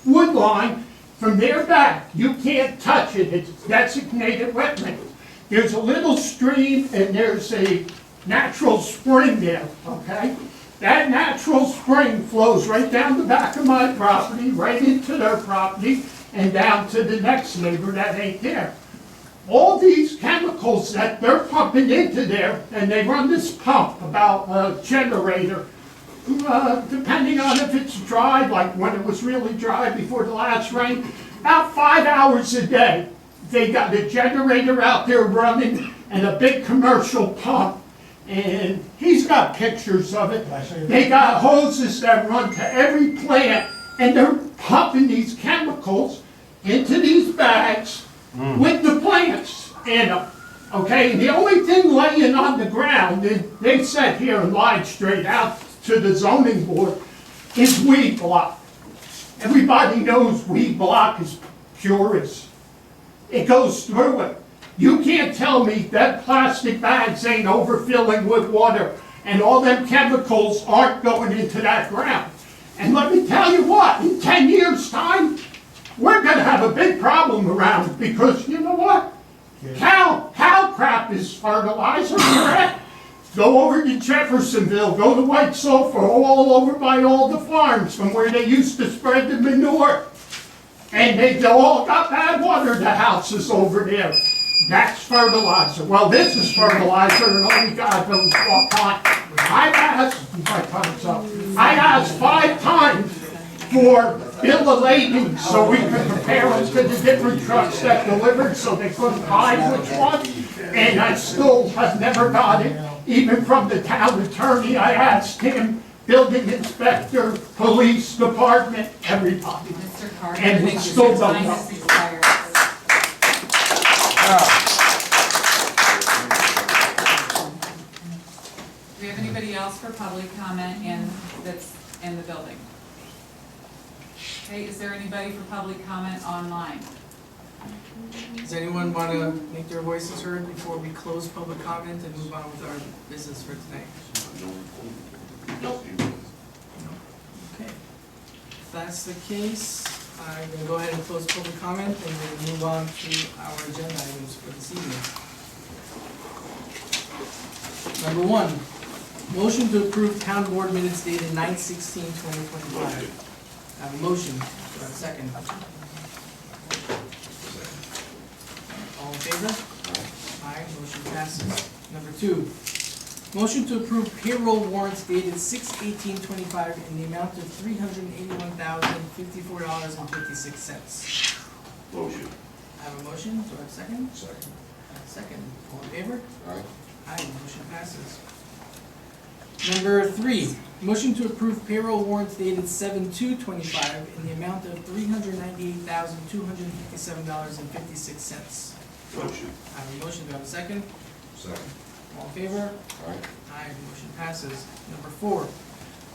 wood line, from there back, you can't touch it. It's designated wetlands. There's a little stream and there's a natural spring there, okay? That natural spring flows right down the back of my property, right into their property, and down to the next neighbor that ain't there. All these chemicals that they're pumping into there, and they run this pump, about a generator, depending on if it's dry, like when it was really dry before the last rain, about 5 hours a day. They got a generator out there running and a big commercial pump. And he's got pictures of it. They got hoses that run to every plant, and they're pumping these chemicals into these bags with the plants in them. Okay, and the only thing laying on the ground, and they said here and lied straight out to the zoning board, is weed block. Everybody knows weed block is pure as it goes through it. You can't tell me that plastic bags ain't overfilling with water and all them chemicals aren't going into that ground. And let me tell you what, in 10 years' time, we're gonna have a big problem around it because you know what? Cow crap is fertilizer, correct? Go over to Jeffersonville, go to White Sulphur, all over by all the farms from where they used to spread the manure. And they all got bad water, the houses over there. That's fertilizer. Well, this is fertilizer and only God knows what kind. I asked 5 times for bill of lading so we could compare them to the different trucks that delivered so they couldn't hide which one. And I still have never got it. Even from the town attorney, I asked him, building inspector, police department, everybody. Mr. Carter, And we your still don't time know. has expired. Do we have anybody else for public comment that's in the building? Okay, is there anybody for public comment online? Does anyone want to make their voices heard before we close public comment and move on with our business for tonight? Nope. Okay. If that's the case, I'm going to go ahead and close public comment and we'll move on to our agenda items for this evening. Number 1, motion to approve town board minutes dated 9/16/2025. I have a motion. Do I have a second? All in favor? Aye, motion passes. Number 2, motion to approve payroll warrants dated 6/18/25 in the amount of $381,054.56. Motion. I have a motion. Do I have a second? Second. Second. All in favor? Aye. Aye, motion passes. Number 3, motion to approve payroll warrants dated 7/2/25 in the amount of $398,257.56. Motion. I have a motion, do I have a second? Second. All in favor? Aye. Aye, motion passes. Number 4,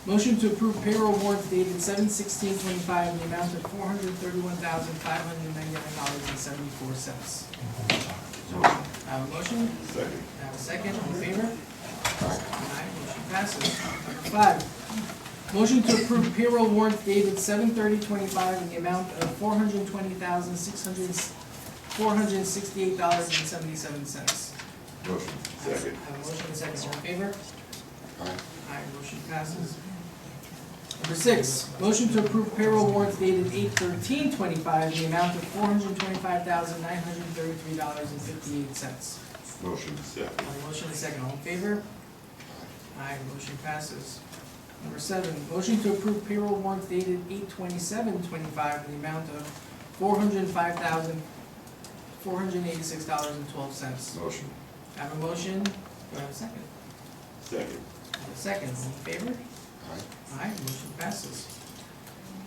motion to approve payroll warrants dated 7/16/25 in the amount of $431,599.74. Motion. I have a motion? Second. I have a second, all in favor? Aye. Aye, motion passes. Number 5, motion to approve payroll warrants dated 7/30/25 in the amount of $420,468.77. Motion. I have a motion and a second, all in favor? Aye. Aye, motion passes. Number 6, motion to approve payroll warrants dated 8/13/25 in the amount of $425,933.58. Motion. Second. I have a motion and a second, all in favor? Aye, motion passes. Number 7, motion to approve payroll warrants dated 8/27/25 in the amount of $405,486.12. Motion. I have a motion, do I have a second? Second. I have a second, all in favor? Aye. Aye, motion passes.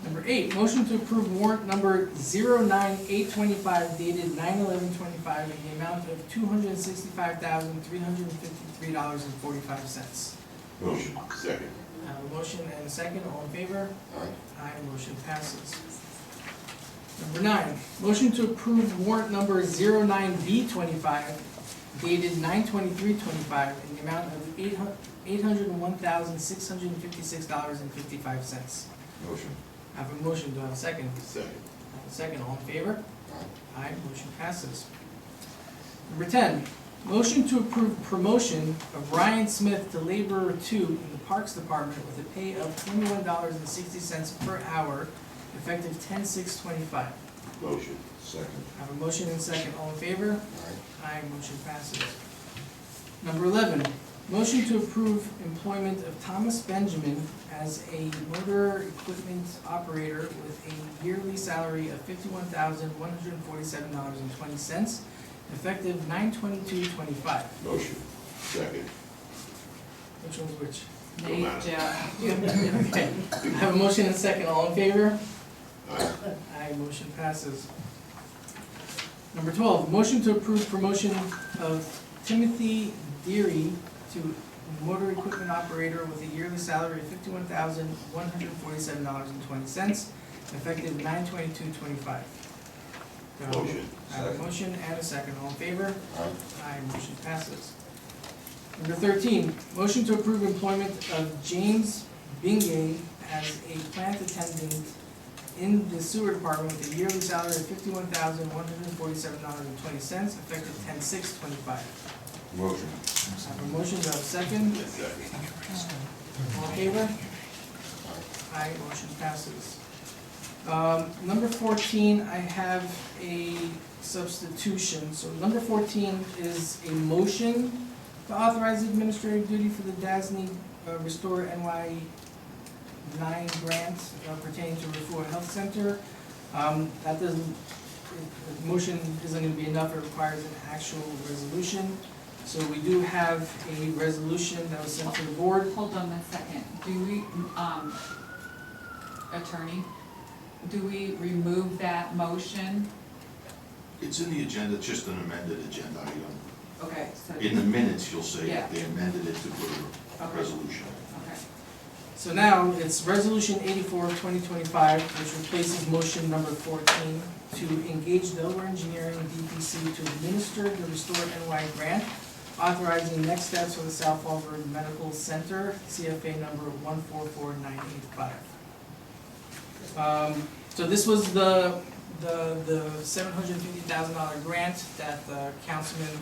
Number 8, motion to approve warrant number 09825 dated 9/11/25 in the amount of $265,353.45. Motion. Second. I have a motion and a second, all in favor? Aye. Aye, motion passes. Number 9, motion to approve warrant number 09B25 dated 9/23/25 in the amount of $801,656.55. Motion. I have a motion, do I have a second? Second. I have a second, all in favor? Aye. Aye, motion passes. Number 10, motion to approve promotion of Ryan Smith to laborer 2 in the Parks Department with a pay of $21.60 per hour, effective 10/6/25. Motion. Second. I have a motion and a second, all in favor? Aye. Aye, motion passes. Number 11, motion to approve employment of Thomas Benjamin as a motor equipment operator with a yearly salary of $51,147.20, effective 9/22/25. Motion. Second. Which one's which? Nate, Jeff. Okay, I have a motion and a second, all in favor? Aye. Aye, motion passes. Number 12, motion to approve promotion of Timothy Deary to motor equipment operator with a yearly salary of $51,147.20, effective 9/22/25. Motion. I have a motion and a second, all in favor? Aye. Aye, motion passes. Number 13, motion to approve employment of James Bingay as a plant attendant in the sewer department with a yearly salary of $51,147.20, effective 10/6/25. Motion. I have a motion, do I have a second? Second. All in favor? Aye, motion passes. Number 14, I have a substitution. So number 14 is a motion to authorize administrative duty for the DASNY Restore NY 9 grant pertaining to Refuah Health Center. That doesn't, the motion isn't gonna be enough, it requires an actual resolution. So we do have a resolution that was sent to the board. Hold on a second, do we, attorney, do we remove that motion? It's in the agenda, it's just an amended agenda item. Okay, so. In the minutes, you'll say Yeah. they amended it to put a Okay. resolution. Okay. So now, it's Resolution 84 of 2025, which replaces motion number 14 to engage Delaware Engineering DPC to administer the Restore NY grant, authorizing next steps for the South Fallsburg Medical Center, CFA number 144985. So this was the $750,000 grant that Councilman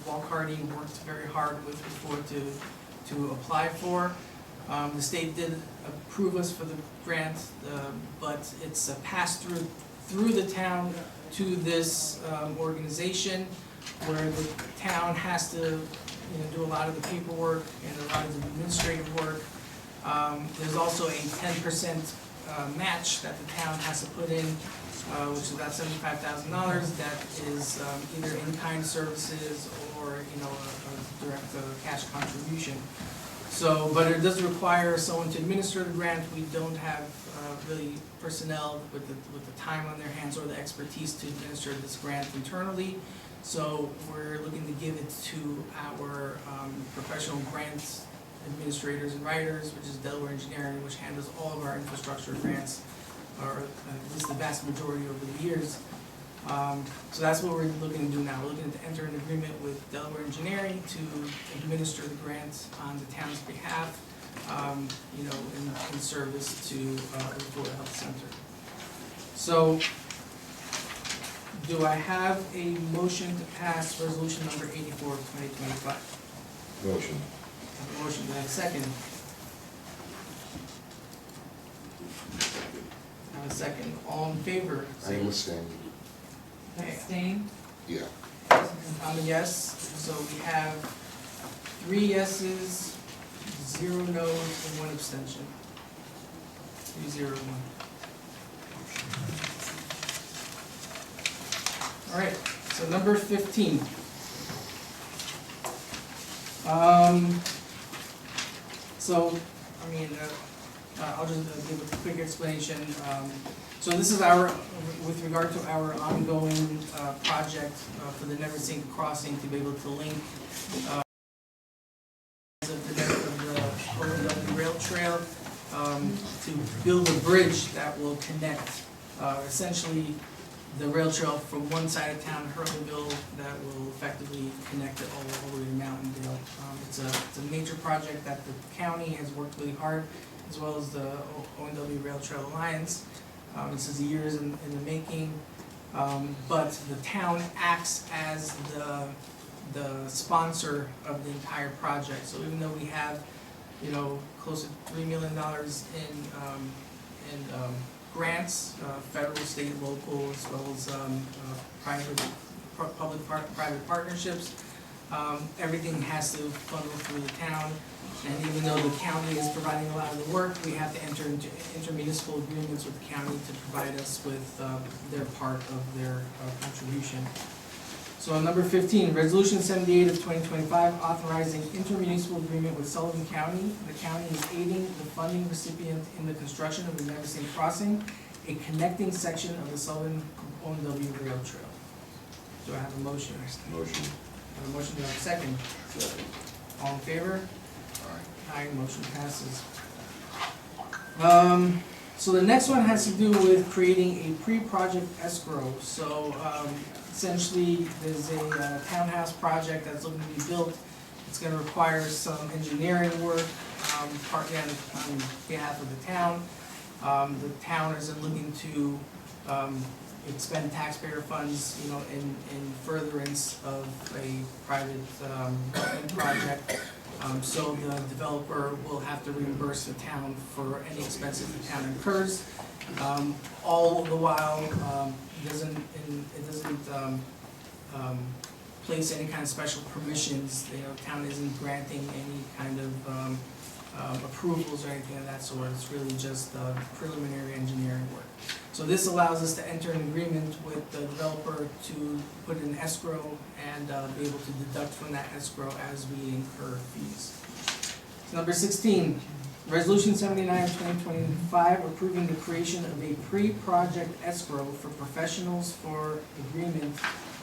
Walcarty worked very hard with before to apply for. The state did approve us for the grant, but it's a pass-through through the town to this organization, where the town has to, do a lot of the paperwork and a lot of the administrative work. There's also a 10% match that the town has to put in, which is about $75,000. That is either in-kind services or, a direct cash contribution. So, but it does require someone to administer the grant. We don't have really personnel with the time on their hands or the expertise to administer this grant internally. So we're looking to give it to our professional grants administrators and writers, which is Delaware Engineering, which handles all of our infrastructure grants, or at least the vast majority over the years. So that's what we're looking to do now. We're looking to enter an agreement with Delaware Engineering to administer the grants on the town's behalf, in service to the Florida Health Center. So, do I have a motion to pass resolution number 84 of 2025? Motion. I have a motion, do I have a second? I have a second. All in favor? I understand. Abstain? Yeah. I'm a yes, so we have 3 yeses, 0 noes, and 1 abstention. 3-0-1. All right, so number 15. I'll just give a quick explanation. So this is with regard to our ongoing project for the Never Sink Crossing, to be able to link the OW rail trail to build a bridge that will connect essentially the rail trail from one side of town, Hurleyville, that will effectively connect it all the way to Mountaindale. It's a major project that the county has worked really hard, as well as the OW Rail Trail Alliance. This is years in the making, but the town acts as the sponsor of the entire project. So even though we have, close to $3 million in grants, federal, state, local, as well as public-private partnerships, everything has to funnel through the town. And even though the county is providing a lot of the work, we have to enter into intermunicipal agreements with the county to provide us with their part of their contribution. So on number 15, Resolution 78 of 2025, authorizing intermunicipal agreement with Sullivan County. The county is aiding the funding recipient in the construction of the Never Sink Crossing, a connecting section of the Sullivan OW Rail Trail. Do I have a motion? Motion. I have a motion, do I have a second? Second. All in favor? Aye. Aye, motion passes. So the next one has to do with creating a pre-project escrow. So essentially, there's a townhouse project that's looking to be built. It's gonna require some engineering work, partly on behalf of the town. The town isn't looking to expend taxpayer funds, you know, in furtherance of a private development project. So the developer will have to reimburse the town for any expenses the town incurs. All the while, it doesn't place any kind of special permissions. You know, town isn't granting any kind of approvals or anything of that sort. It's really just preliminary engineering work. So this allows us to enter an agreement with the developer to put in escrow and be able to deduct from that escrow as we incur fees. Number 16, Resolution 79/2025, approving the creation of a pre-project escrow for professionals for agreement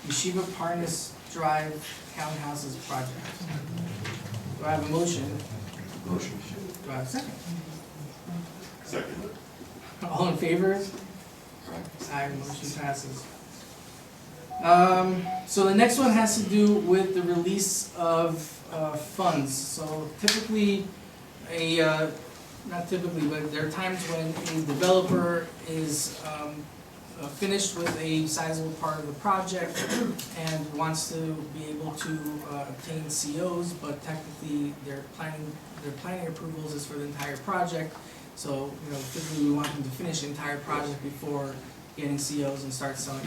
Yeshiva Parnas Drive Townhouses project. Do I have a motion? Motion. Do I have a second? Second. All in favor? Aye, motion passes. So the next one has to do with the release of funds. So typically, not typically, but there are times when a developer is finished with a sizable part of the project and wants to be able to obtain COs, but technically their planning approvals is for the entire project. So, you know, typically we want them to finish the entire project before getting COs and start selling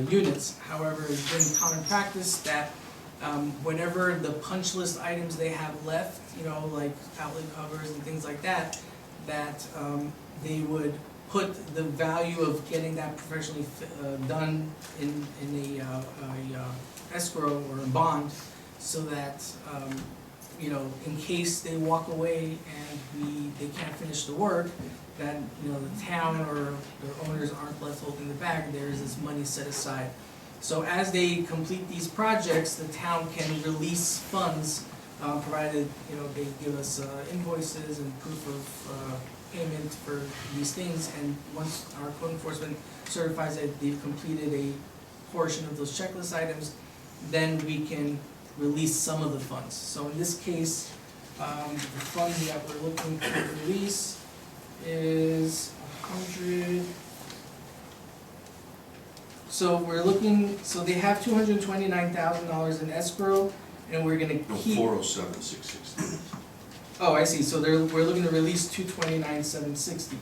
units. However, it's been common practice that whenever the punch list items they have left, you know, like outlet covers and things like that, that they would put the value of getting that professionally done in a escrow or a bond, so that you know, in case they walk away and they can't finish the work, that, you know, the town or their owners aren't left holding the bag. There is this money set aside. So as they complete these projects, the town can release funds, provided, you know, they give us invoices and proof of payment for these things. And once our code enforcement certifies that they've completed a portion of those checklist items, then we can release some of the funds. So in this case, the funds that we're looking to release is 100. So we're looking, so they have $229,000 in escrow, and we're gonna No, keep. 407,660. Oh, I see, so we're looking to release $229,760.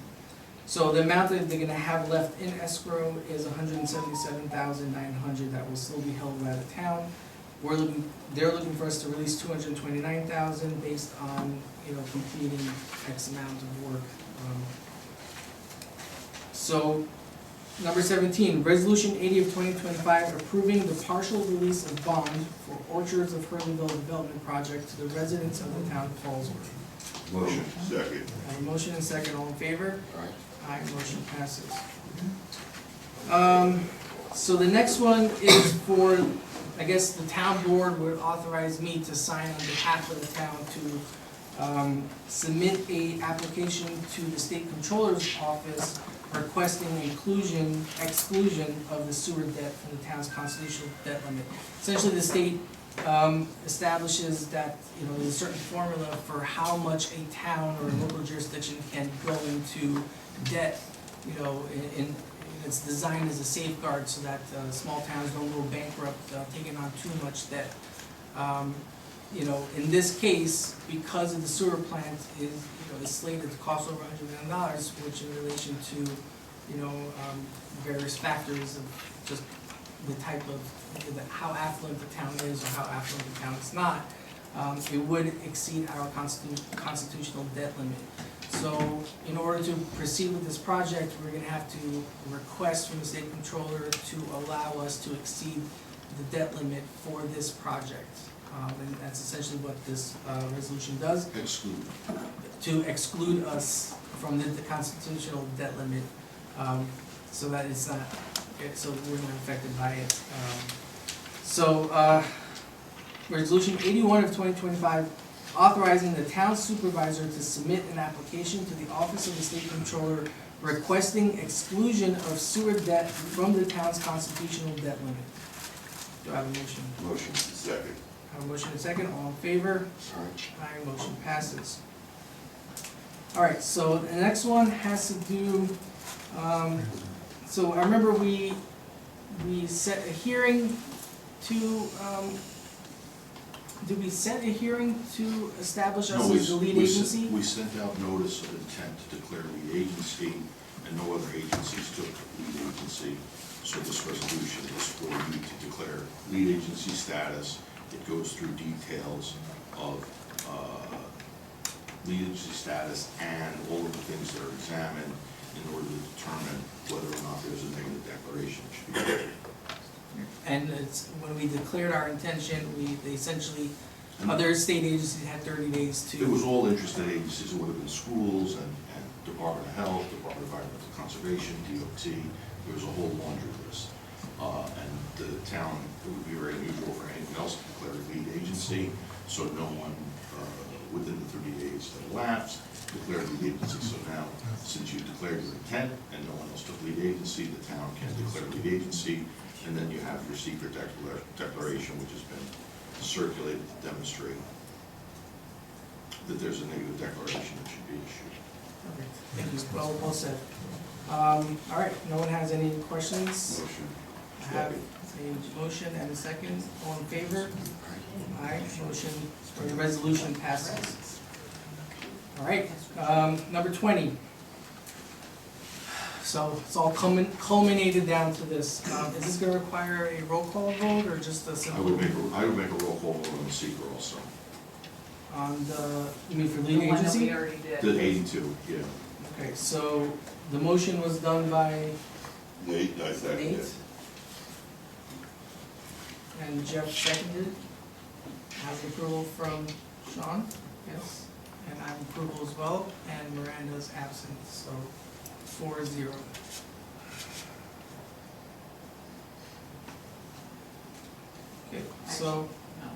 So the amount that they're gonna have left in escrow is $177,900 that will still be held by the town. They're looking for us to release $229,000 based on, you know, completing X amount of work. So, number 17, Resolution 80/2025, approving the partial release of bond for Orchards of Hurleyville Development Project to the residents of the town of Fallsburg. Motion. Second. I have a motion and second, all in favor? Aye. Aye, motion passes. So the next one is for, I guess the town board would authorize me to sign on behalf of the town to submit a application to the state controller's office requesting exclusion of the sewer debt from the town's constitutional debt limit. Essentially, the state establishes that, you know, there's a certain formula for how much a town or a local jurisdiction can go into debt, you know, in it's designed as a safeguard so that small towns don't go bankrupt taking on too much debt. You know, in this case, because of the sewer plant is slated to cost over $100 million, which in relation to, you know, various factors of just the type of how affluent the town is or how affluent the town is not, it would exceed our constitutional debt limit. So in order to proceed with this project, we're gonna have to request from the state controller to allow us to exceed the debt limit for this project. And that's essentially what this resolution does. Exclude. To exclude us from the constitutional debt limit, so that it's not, so we're not affected by it. Resolution 81/2025, authorizing the town supervisor to submit an application to the Office of the State Controller requesting exclusion of sewer debt from the town's constitutional debt limit. Do I have a motion? Motion. Second. I have a motion and a second, all in favor? Aye. Aye, motion passes. All right, so the next one has to do, so I remember we set a hearing to, did we set a hearing to establish us No, as the lead agency? We sent out notice of intent to declare lead agency, and no other agencies took lead agency. So this resolution is for you to declare lead agency status. It goes through details of lead agency status and all of the things that are examined in order to determine whether or not there's a negative declaration that should be made. And it's, when we declared our intention, they essentially, other state agencies had 30 days to. It was all interested agencies. It would have been schools and Department of Health, Department of Environmental Conservation, DOT. There was a whole laundry list. And the town, it would be very unusual for anything else to declare a lead agency, so no one, within the 30 days that elapsed, declared lead agency. So now, since you declared your intent and no one else took lead agency, the town can declare lead agency, and then you have your secret declaration, which has been circulated to demonstrate that there's a negative declaration that should be issued. Okay, thank you, well said. All right, no one has any questions? Motion. I have a motion and a second, all in favor? Aye, motion, or the resolution passes. All right, number 20. So it's all culminated down to this. Is this gonna require a roll call vote or just a I simple? would make a roll call vote on the seeker also. On the, you mean for The lead one that agency? we already did. The 82, yeah. Okay, so the motion was done by Nate, I second Nate? it. And Jeff seconded. Have approval from Sean, yes, and I have approval as well, and Miranda's absent, so 4-0. Okay, so, No.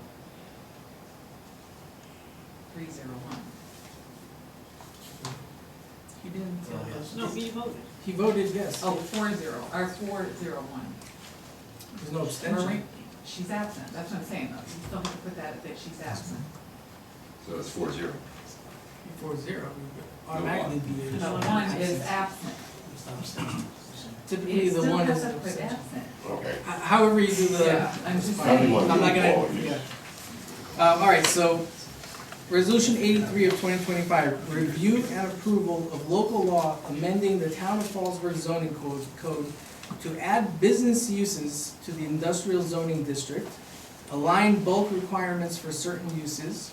301. he didn't tell us. No, he voted. He voted yes. Oh, 401. There's no abstention. Marie, she's absent, that's what I'm saying, though, you still have to put that she's absent. So it's 4-0. 4-0, automatically be The a. one is absent. Typically, You the still one have is to an put abstention. absent. Okay. However you do the. Yeah, I'm just fine. saying. I'm not gonna, yeah. All right, so, Resolution 83 of 2025, review and approval of local law amending the Town of Fallsburg zoning code to add business uses to the industrial zoning district, align bulk requirements for certain uses,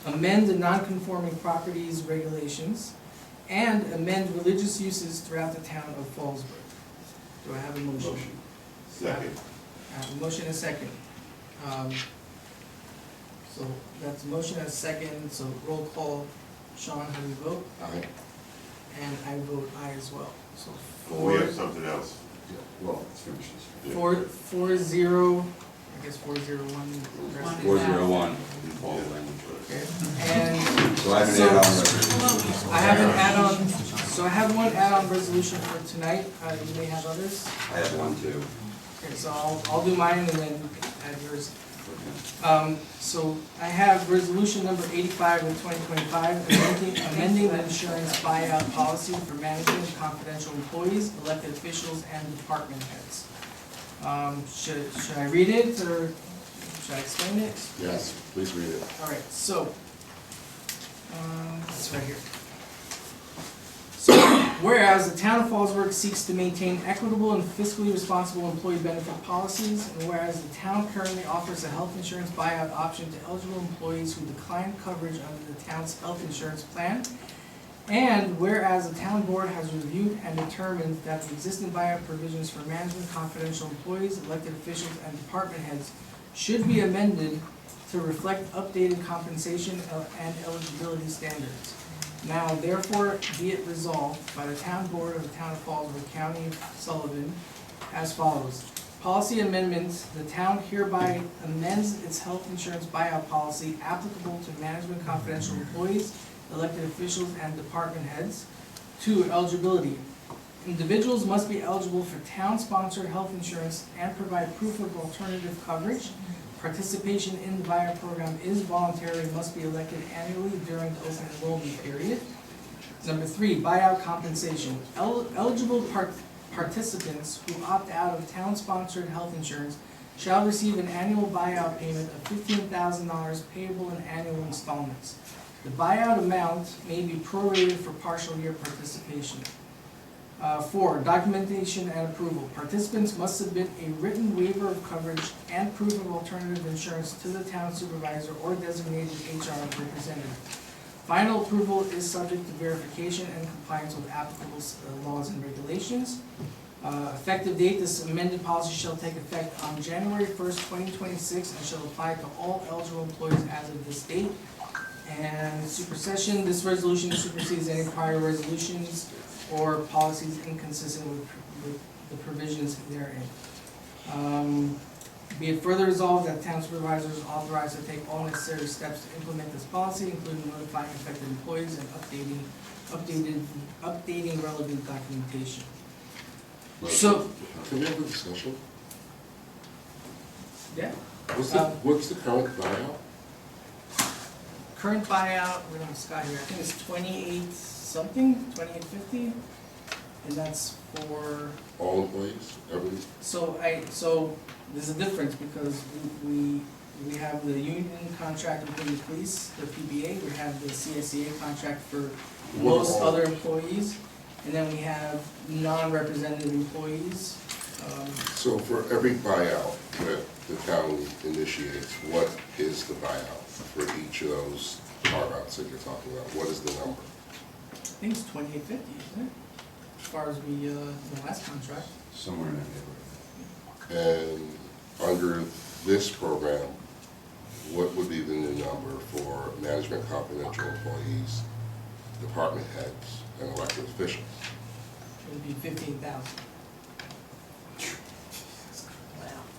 amend the non-conforming properties regulations, and amend religious uses throughout the town of Fallsburg. Do I have a motion? Motion. Second. I have a motion and a second. So that's a motion and a second, so roll call. Sean, how do you vote? Aye. And I vote aye as well. So We have four, something else. Well, let's finish this. 4-0, I guess 4-0-1. One. 401. Okay, and So I have an So- add-on resolution. I have an add-on, so I have one add-on resolution for tonight. You may have others. I have one too. Okay, so I'll do mine and then add yours. So I have resolution number 85 of 2025, amending the insurance buyout policy for management, confidential employees, elected officials, and department heads. Should I read it or should I explain it? Yes, please read it. All right, so, it's right here. So, whereas the town of Fallsburg seeks to maintain equitable and fiscally responsible employee benefit policies, and whereas the town currently offers a health insurance buyout option to eligible employees who decline coverage under the town's health insurance plan, and whereas the town board has reviewed and determined that the existing buyout provisions for management, confidential employees, elected officials, and department heads should be amended to reflect updated compensation and eligibility standards. Now therefore be it resolved by the town board of the town of Fallsburg, County of Sullivan, as follows. Policy amendments, the town hereby amends its health insurance buyout policy applicable to management confidential employees, elected officials, and department heads. 2, eligibility. Individuals must be eligible for town-sponsored health insurance and provide proof of alternative coverage. Participation in the buyout program is voluntary and must be elected annually during the open enrollment period. Number 3, buyout compensation. Eligible participants who opt out of town-sponsored health insurance shall receive an annual buyout payment of $15,000 payable in annual installments. The buyout amount may be prorated for partial year participation. 4, documentation and approval. Participants must submit a written waiver of coverage and proof of alternative insurance to the town supervisor or designated HR representative. Final approval is subject to verification and compliance with applicable laws and regulations. Effective date, this amended policy shall take effect on January 1st, 2026, and shall apply to all eligible employees as of this date. And supersession, this resolution supersedes any prior resolutions or policies inconsistent with the provisions therein. Be it further resolved that town supervisors are authorized to take all necessary steps to implement this policy, including notifying affected employees and updating relevant documentation. So, Can we have a discussion? yeah. What's the current buyout? Current buyout, we don't have Scott here, I think it's 28 something, 2850, and that's for. All employees, every? So there's a difference because we have the union contract within the police, the PBA, we have the CSEA contract for most other employees, and then we have non-representative employees. So for every buyout that the town initiates, what is the buyout for each of those carve-outs that you're talking about? What is the number? I think it's 2850, isn't it? As far as the last contract. Somewhere in that neighborhood. And under this program, what would be the new number for management confidential employees, department heads, and elected officials? It would be 15,000.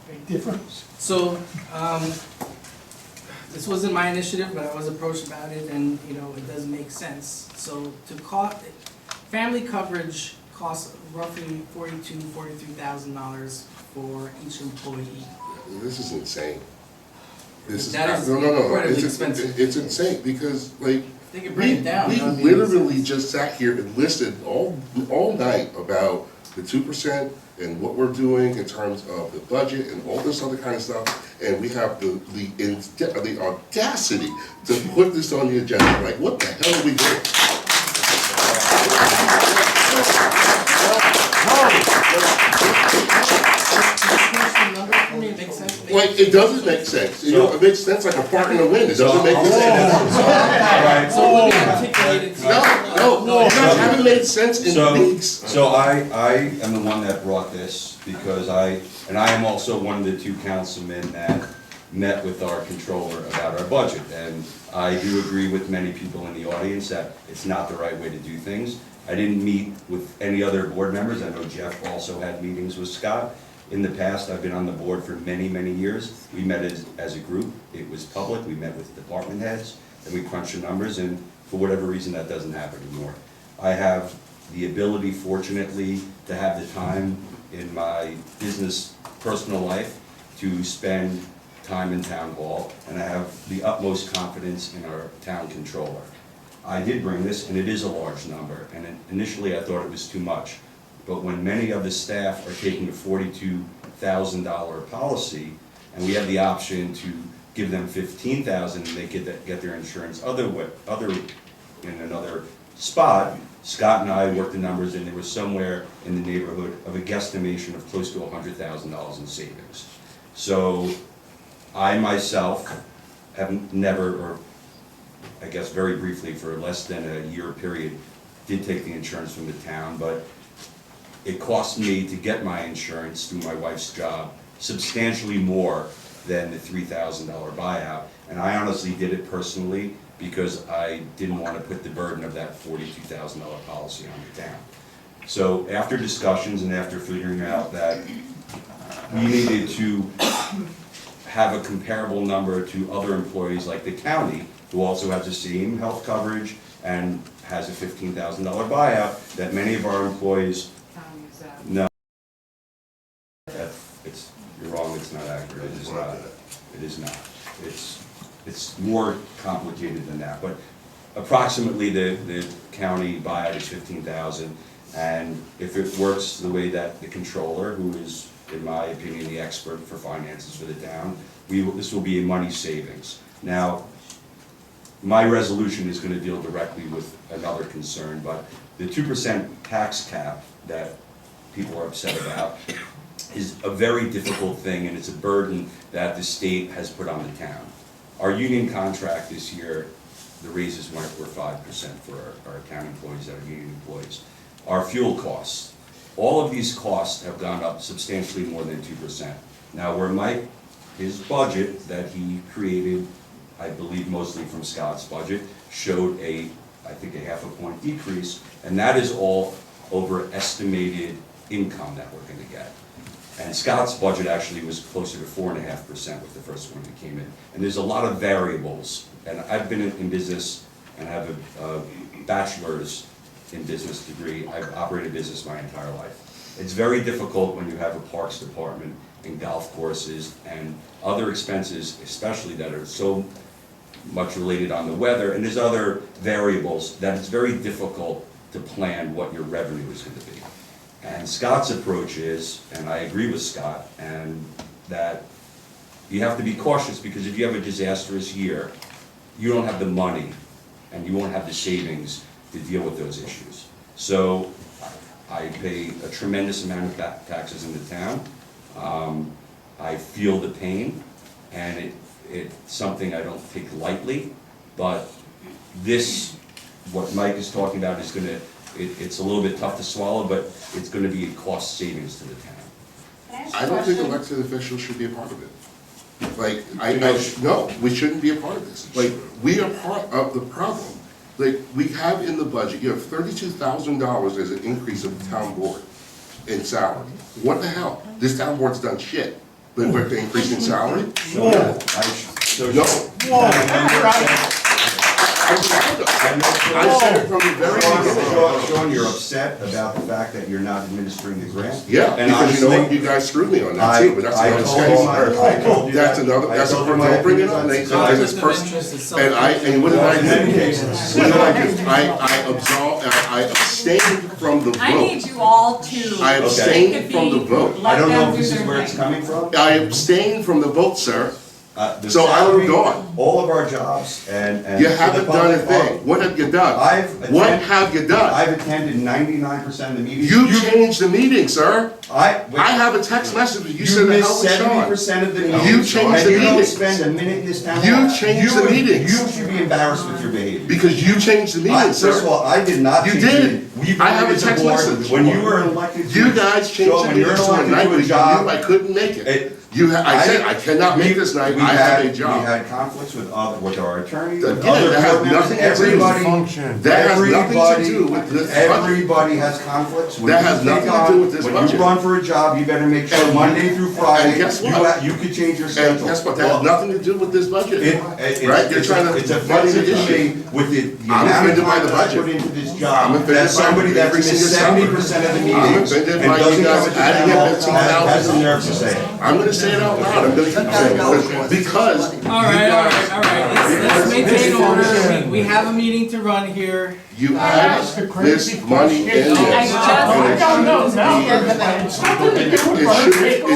Big difference. So, this wasn't my initiative, but I was approached about it, and, you know, it does make sense. So family coverage costs roughly $43,000 for each employee. This is insane. This is, That is no. incredibly It's expensive. it's insane because, like, They could bring it down. we that would be literally easy. just sat here and listed all night about the 2% and what we're doing in terms of the budget and all this other kind of stuff, and we have the audacity to put this on the agenda. Like, what the hell are we doing? Like, it doesn't make sense. You know, it makes sense like a fart in the wind. It doesn't make sense. So let me articulate it to you. No, you guys haven't made sense in weeks. So I am the one that brought this because I am also one of the 2 councilmen that met with our controller about our budget. And I do agree with many people in the audience that it's not the right way to do things. I didn't meet with any other board members. I know Jeff also had meetings with Scott. In the past, I've been on the board for many, many years. We met as a group. It was public. We met with department heads, and we crunched the numbers, and for whatever reason, that doesn't happen anymore. I have the ability, fortunately, to have the time in my business, personal life to spend time in town hall, and I have the utmost confidence in our town controller. I did bring this, and it is a large number, and initially I thought it was too much. But when many of the staff are taking a $42,000 policy, and we have the option to give them $15,000 and they get their insurance in another spot, Scott and I worked the numbers, and there was somewhere in the neighborhood of a guesstimation of close to $100,000 in savings. So I myself have never, or I guess very briefly for less than a year period, did take the insurance from the town, but it cost me to get my insurance through my wife's job substantially more than the $3,000 buyout. And I honestly did it personally because I didn't want to put the burden of that $42,000 policy on the town. So after discussions and after figuring out that we needed to have a comparable number to other employees like the county, who also has the same health coverage and has a $15,000 buyout that many of our employees. No. You're wrong, it's not accurate, it is not. It is not. It's more complicated than that, but approximately the county buyout is $15,000, and if it works the way that the controller, who is, in my opinion, the expert for finances for the town, this will be a money savings. Now, my resolution is going to deal directly with another concern, but the 2% tax cap that people are upset about is a very difficult thing, and it's a burden that the state has put on the town. Our union contract this year, the raises were 5% for our town employees that are union employees. Our fuel costs, all of these costs have gone up substantially more than 2%. Now, where his budget that he created, I believe mostly from Scott's budget, showed I think a half a point decrease, and that is all over estimated income that we're gonna get. And Scott's budget actually was closer to 4.5% with the first one that came in. And there's a lot of variables, and I've been in business and have a bachelor's in business degree. I've operated business my entire life. It's very difficult when you have a parks department and golf courses and other expenses, especially that are so much related on the weather, and there's other variables that it's very difficult to plan what your revenue is going to be. And Scott's approach is, and I agree with Scott, and that you have to be cautious, because if you have a disastrous year, you don't have the money and you won't have the savings to deal with those issues. So I pay a tremendous amount of taxes in the town. I feel the pain, and it's something I don't take lightly, but what Mike is talking about is going to, it's a little bit tough to swallow, but it's going to be a cost savings to the town. I don't think elected officials should be a part of it. Like, no, we shouldn't be a part of this. Like, we are part of the problem. Like, we have in the budget, you have $32,000 as an increase of the town board in salary. What the hell? This town board's done shit, but we're increasing salary? No. I said it from the very beginning. Sean, you're upset about the fact that you're not administering the grant? Yeah, And because you know honestly, what, you guys screwed me on that too, but that's another case. That's another, that's a, don't bring it up, because it's personal. And what did I do? What did I do? I abstained from the vote. I need you all to I abstained from the vote. I don't know if this is where it's coming from. I abstained from the vote, sir. The So I salary, was gone. all of our jobs, and. You for the haven't done a public thing. What have you done? What attended- have you done? I've attended 99% of the meetings. You changed the meeting, sir. I have a text message, you You said the hell missed with Sean. 70% of the meetings. You changed and the you don't meetings. spend a minute in this town. You hall. changed the meetings. You should be embarrassed with your behavior. Because you changed the meeting, sir. First of all, I did not You change did. it. We I have a voted as text board. message. When you were elected to. You guys changed Sean, the when you're meeting to a elected night to a because you job. knew I couldn't make it. It- I said, I cannot make this night, I have a job. We had conflicts with our attorney, Again, with other that has board members, nothing to do with everybody. That has nothing to do with this budget. Everybody has conflicts. When That you has take nothing to on- do with this When budget. you run for a job, you better make sure And- Monday through Friday, and guess what? you could change your schedule. And guess what, that has nothing to do with this budget. Right? You're trying to It's muddy offensive the to issue. me with the I'm amount of offended by time the that I budget. put into this I'm job, offended that by somebody that increasing misses the salary. 70% of the I'm meetings offended and by you doesn't guys come to adding town in hall, has the $15,000. nerve to say it. I'm gonna say it out loud, I'm gonna keep saying it, because All right, let's maintain order. We have a meeting to run here. you had this money in there. I don't know, It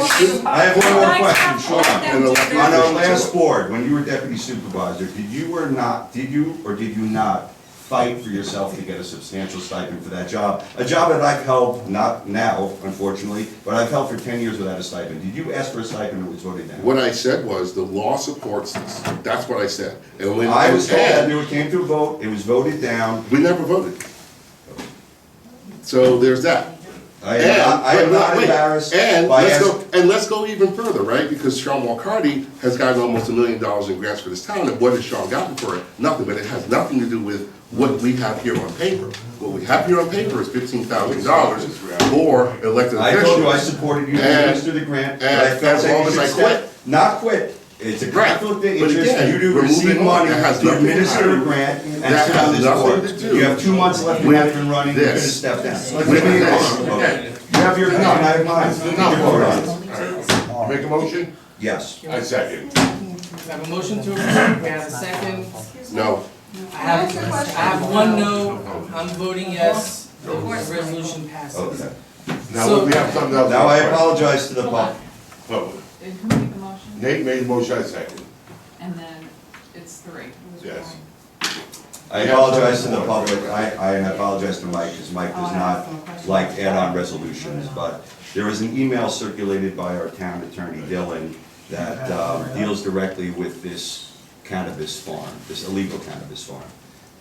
should, I have one more question, Sean. And elected On our officials. last board, when you were deputy supervisor, did you or did you not fight for yourself to get a substantial stipend for that job? A job that I've held, not now, unfortunately, but I've held for 10 years without a stipend. Did you ask for a stipend or was voted down? What I said was, the law supports this, that's what I said. And when I was told and it came to a vote, it was voted down. we never voted. So there's that. I am not wait, embarrassed And by let's go even further, right? Because Sean Walcarty has gotten almost $1 million in grants for this town, and what has Sean gotten for it? Nothing, but it has nothing to do with what we have here on paper. What we have here on paper is $15,000 for elected officials. I told you I supported you to administer the grant, but I felt that you should step, not quit. It's a conflict of interest for you to receive money to administer a grant and serve this board. You have 2 months left in that and running, you're gonna step down. Okay. You have your opinion, I have mine. Make a motion? Yes. I second. We have a motion to approve, we have a second. No. I have one no, I'm voting yes, the resolution passes. Okay. Now, we have something else. Now I apologize to the public. Public. And who made the motion? Nate made the motion, I second. And then it's 3. Yes. I apologize to the public, I apologize to Mike, because Mike does not like add-on resolutions, but there is an email circulated by our town attorney, Dylan, that deals directly with this cannabis farm, this illegal cannabis farm.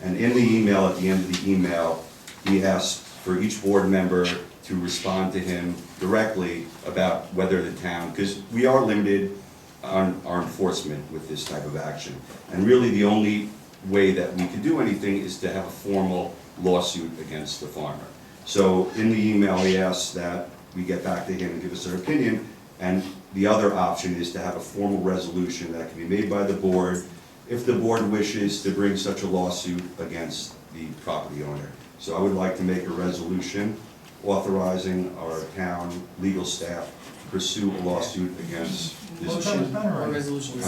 And in the email, at the end of the email, he asked for each board member to respond to him directly about whether the town, because we are limited on our enforcement with this type of action. And really, the only way that we could do anything is to have a formal lawsuit against the farmer. So in the email, he asked that we get back to him and give us our opinion, and the other option is to have a formal resolution that can be made by the board if the board wishes to bring such a lawsuit against the property owner. So I would like to make a resolution authorizing our town legal staff to pursue a lawsuit against this. Motion or resolution?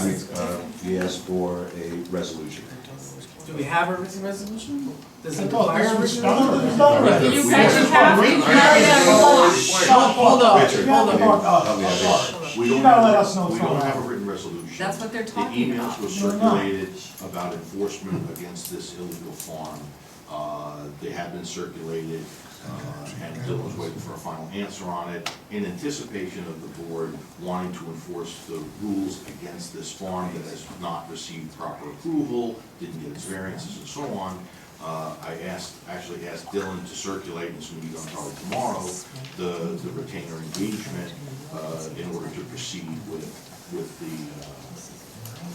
He asked for a resolution. Do we have a written resolution? Does I it thought require a this was written done. resolution? It's done already. You guys have Hold on, Richard, hold on. help me out. We don't gotta let have, us know we from don't that. have a written resolution. That's what they're The talking emails about. were circulated about enforcement against this illegal farm. They have been circulated, and Dylan's waiting for a final answer on it, in anticipation of the board wanting to enforce the rules against this farm that has not received proper approval, didn't get its variances and so on. I actually asked Dylan to circulate, and it's going to be done probably tomorrow, the retainer engagement in order to proceed with the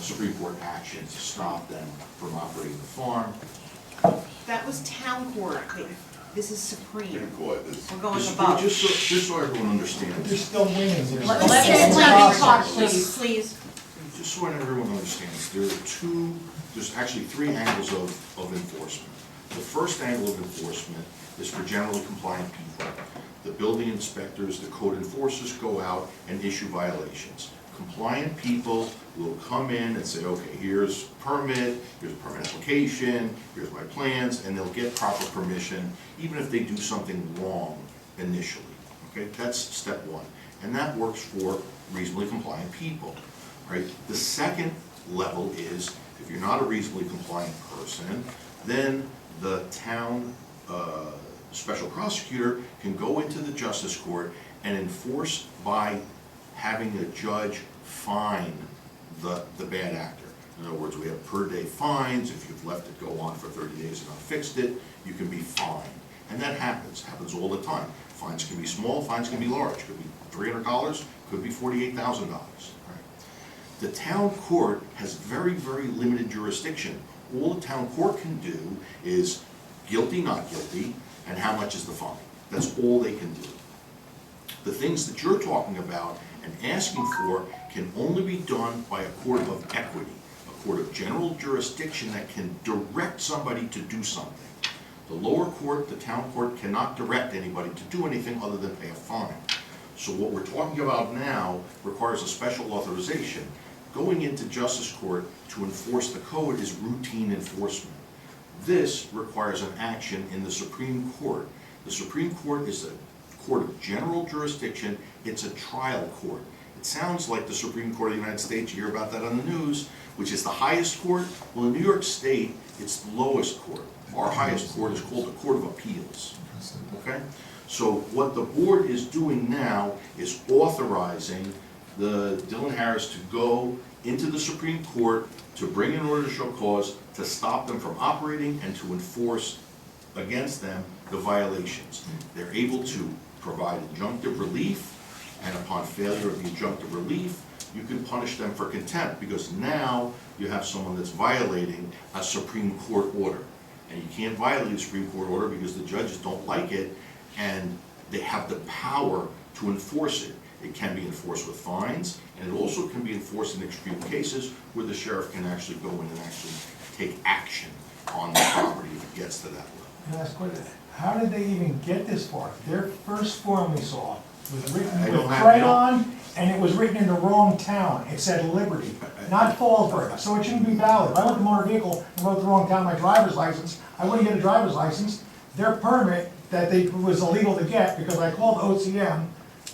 Supreme Court action to stop them from operating the farm. That was town court. This is Supreme. We're going Just above. just so everyone understands. They're still winning. Let me talk, please, please. Just so everyone understands, there's actually 3 angles of enforcement. The first angle of enforcement is for generally compliant people. The building inspectors, the code enforcers go out and issue violations. Compliant people will come in and say, okay, here's a permit application, here's my plans, and they'll get proper permission, even if they do something wrong initially. Okay, that's step 1. And that works for reasonably compliant people. Right? The second level is, if you're not a reasonably compliant person, then the town special prosecutor can go into the justice court and enforce by having a judge fine the bad actor. In other words, we have per day fines. If you've let it go on for 30 days and not fixed it, you can be fined. And that happens all the time. Fines can be small, fines can be large. Could be $300, could be $48,000. Right? The town court has very, very limited jurisdiction. All the town court can do is guilty, not guilty, and how much is the fine. That's all they can do. The things that you're talking about and asking for can only be done by a court of equity, a court of general jurisdiction that can direct somebody to do something. The lower court, the town court, cannot direct anybody to do anything other than pay a fine. So what we're talking about now requires a special authorization. Going into justice court to enforce the code is routine enforcement. This requires an action in the Supreme Court. The Supreme Court is a court of general jurisdiction. It's a trial court. It sounds like the Supreme Court of the United States, you hear about that on the news, which is the highest court. Well, in New York State, it's the lowest court. Our highest court is called the Court of Appeals. Okay? So what the board is doing now is authorizing the Dylan Harris to go into the Supreme Court to bring an order to show cause, to stop them from operating and to enforce against them the violations. They're able to provide injunctive relief, and upon failure of the injunctive relief, you can punish them for contempt, because now you have someone that's violating a Supreme Court order. And you can't violate a Supreme Court order because the judges don't like it, and they have the power to enforce it. It can be enforced with fines, and it also can be enforced in extreme cases where the sheriff can actually go in and actually take action on the property if it gets to that level. Can I ask a question? How did they even get this far? Their first form we saw was written I with don't have- crayon, and it was written in the wrong town. It said Liberty, not Fallsburg, so it shouldn't be valid. If I went to motor vehicle and wrote the wrong town on my driver's license, I wouldn't get a driver's license. Their permit that was illegal to get, because I called OCM,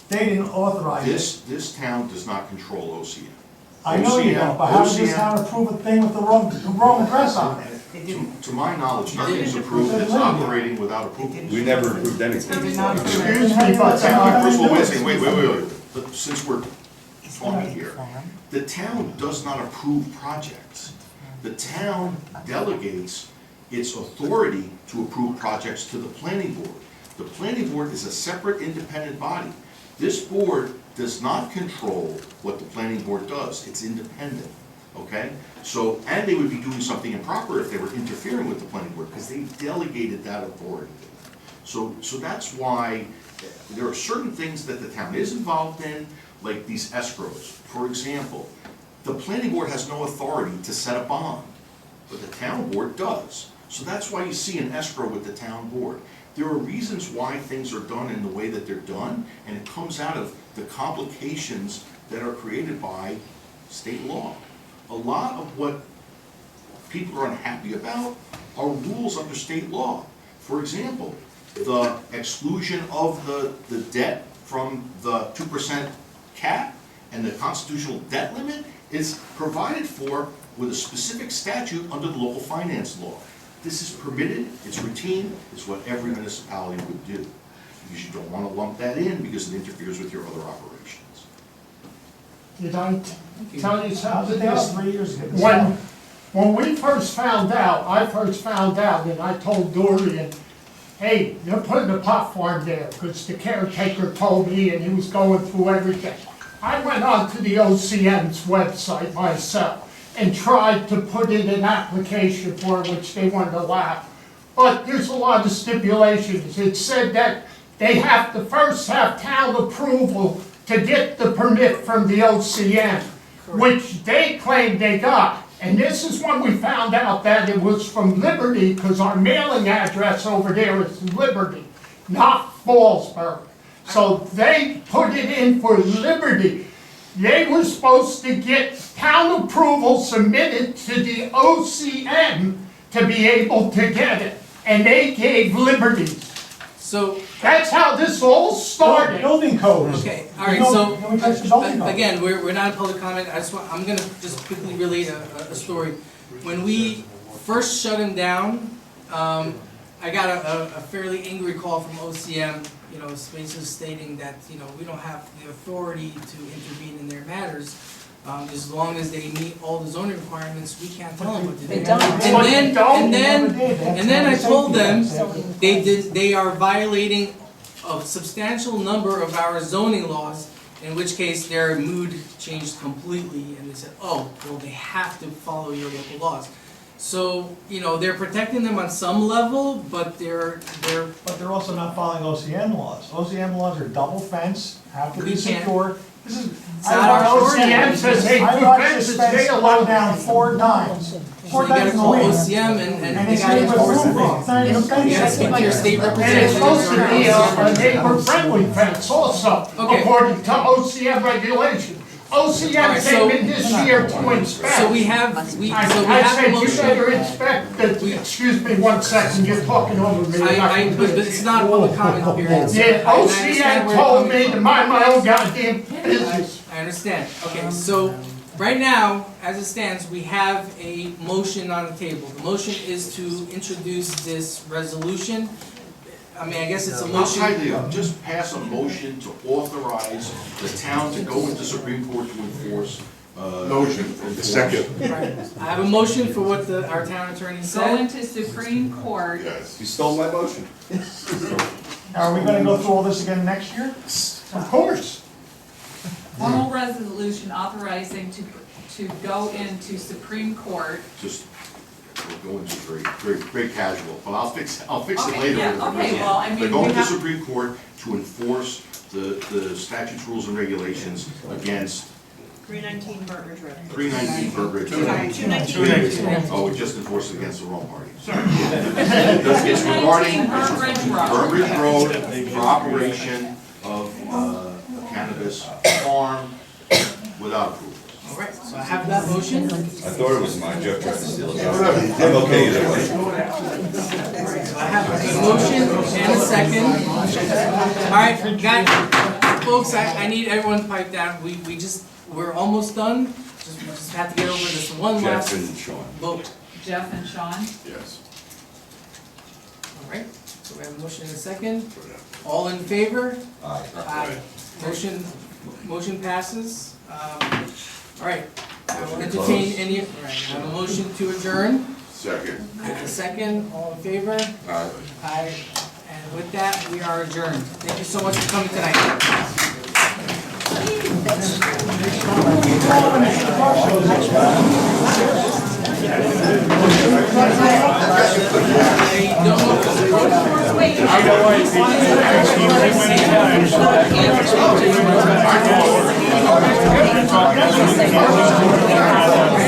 they didn't authorize it. This town does not control OCM. I know you don't, but how did this OCM town approve a thing with the wrong address on it? To my knowledge, nothing is approved that's operating without approval. We never approved anything. Excuse me, but First of all, wait a second, wait. But since we're talking here, the town does not approve projects. The town delegates its authority to approve projects to the planning board. The planning board is a separate independent body. This board does not control what the planning board does. It's independent, okay? So, and they would be doing something improper if they were interfering with the planning board, because they delegated that authority to them. So that's why there are certain things that the town is involved in, like these escrows. For example, the planning board has no authority to set a bond, but the town board does. So that's why you see an escrow with the town board. There are reasons why things are done in the way that they're done, and it comes out of the complications that are created by state law. A lot of what people are unhappy about are rules under state law. For example, the exclusion of the debt from the 2% cap and the constitutional debt limit is provided for with a specific statute under the local finance law. This is permitted, it's routine, it's what every municipality would do. Because you don't want to lump that in because it interferes with your other operations. did I tell you something That was else? 3 years ago. When we first found out, and I told Dorian, hey, you're putting a pot farm there, because the caretaker told me, and he was going through everything. I went onto the OCM's website myself and tried to put in an application for which they wouldn't allow. But there's a lot of stipulations. It said that they have to first have town approval to get the permit from the OCM, which they claimed they got. And this is when we found out that it was from Liberty, because our mailing address over there is Liberty, not Fallsburg. So they put it in for Liberty. They were supposed to get town approval submitted to the OCM to be able to get it. And they gave Liberty. So, That's how this all started. Building codes. okay, all right, Can we touch the building code? again, we're not in public comment, I'm gonna just quickly relate a story. When we first shut him down, I got a fairly angry call from OCM, basically stating that, we don't have the authority to intervene in their matters. As long as they meet all the zoning requirements, we can't tell them what to do. They don't. And then I told them, they are violating a substantial number of our zoning laws, in which case their mood changed completely, and they said, oh, well, they have to follow your local laws. So, they're protecting them on some level, but they're But they're also not following OCM laws. OCM laws are double fence, have to be We can't- secure. This is. It's not our OCM says, hey, I two watched fences, this fence they go allow down 4 times. So 4 you gotta times in a call week. OCM and And they it's gotta not enforce the approval. thing. It's not even You gotta fence. speak to your state And it's representatives. supposed to be a neighbor-friendly fence also, Okay. according to OCM regulation. OCM Alright, so- came in this year to inspect. So we have I a said, you motion. better inspect the, excuse me 1 second, you're talking over me. But it's not a public comment period. Yeah, I understand OCM where you're told coming me from. to mind my own goddamn business. I understand. Okay, so right now, as it stands, we have a motion on the table. The motion is to introduce this resolution. I mean, I guess it's a I'll motion. tidy it up. Just pass a motion to authorize the town to go into Supreme Court to enforce. Motion, second. Right. I have a motion for what our town attorney Go said. into Supreme Court. Yes. You stole my motion. Are we gonna go through all this again next year? Of course. Formal resolution authorizing to go into Supreme Court. Just, we're going to very casual, but I'll fix it Okay, later. yeah, okay, well, I mean, They're going we to have- Supreme Court to enforce the statutes, rules, and regulations against 319 Burtridge Road. 319 Burbridge. Sorry, 219. Oh, we just enforced it against the wrong party, sorry. It's regarding Burbridge Road. Burbridge Road for operation of cannabis farm without approval. All right, so I have that motion. I thought it was mine, Jeff tried to steal it. I'm okay either way. So I have a motion and a second. All right, guys, folks, I need everyone to pipe down. We're almost done. We just have to get over this one last Jeff and Sean. vote. Jeff and Sean. Yes. All right, so we have a motion and a second. All in favor? Aye. Aye. Motion passes. All right, I will entertain any, all right, I have a motion to adjourn. Second. I have a second, all in favor? Aye. Aye. And with that, we are adjourned. Thank you so much for coming tonight.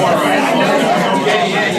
Yeah, yeah,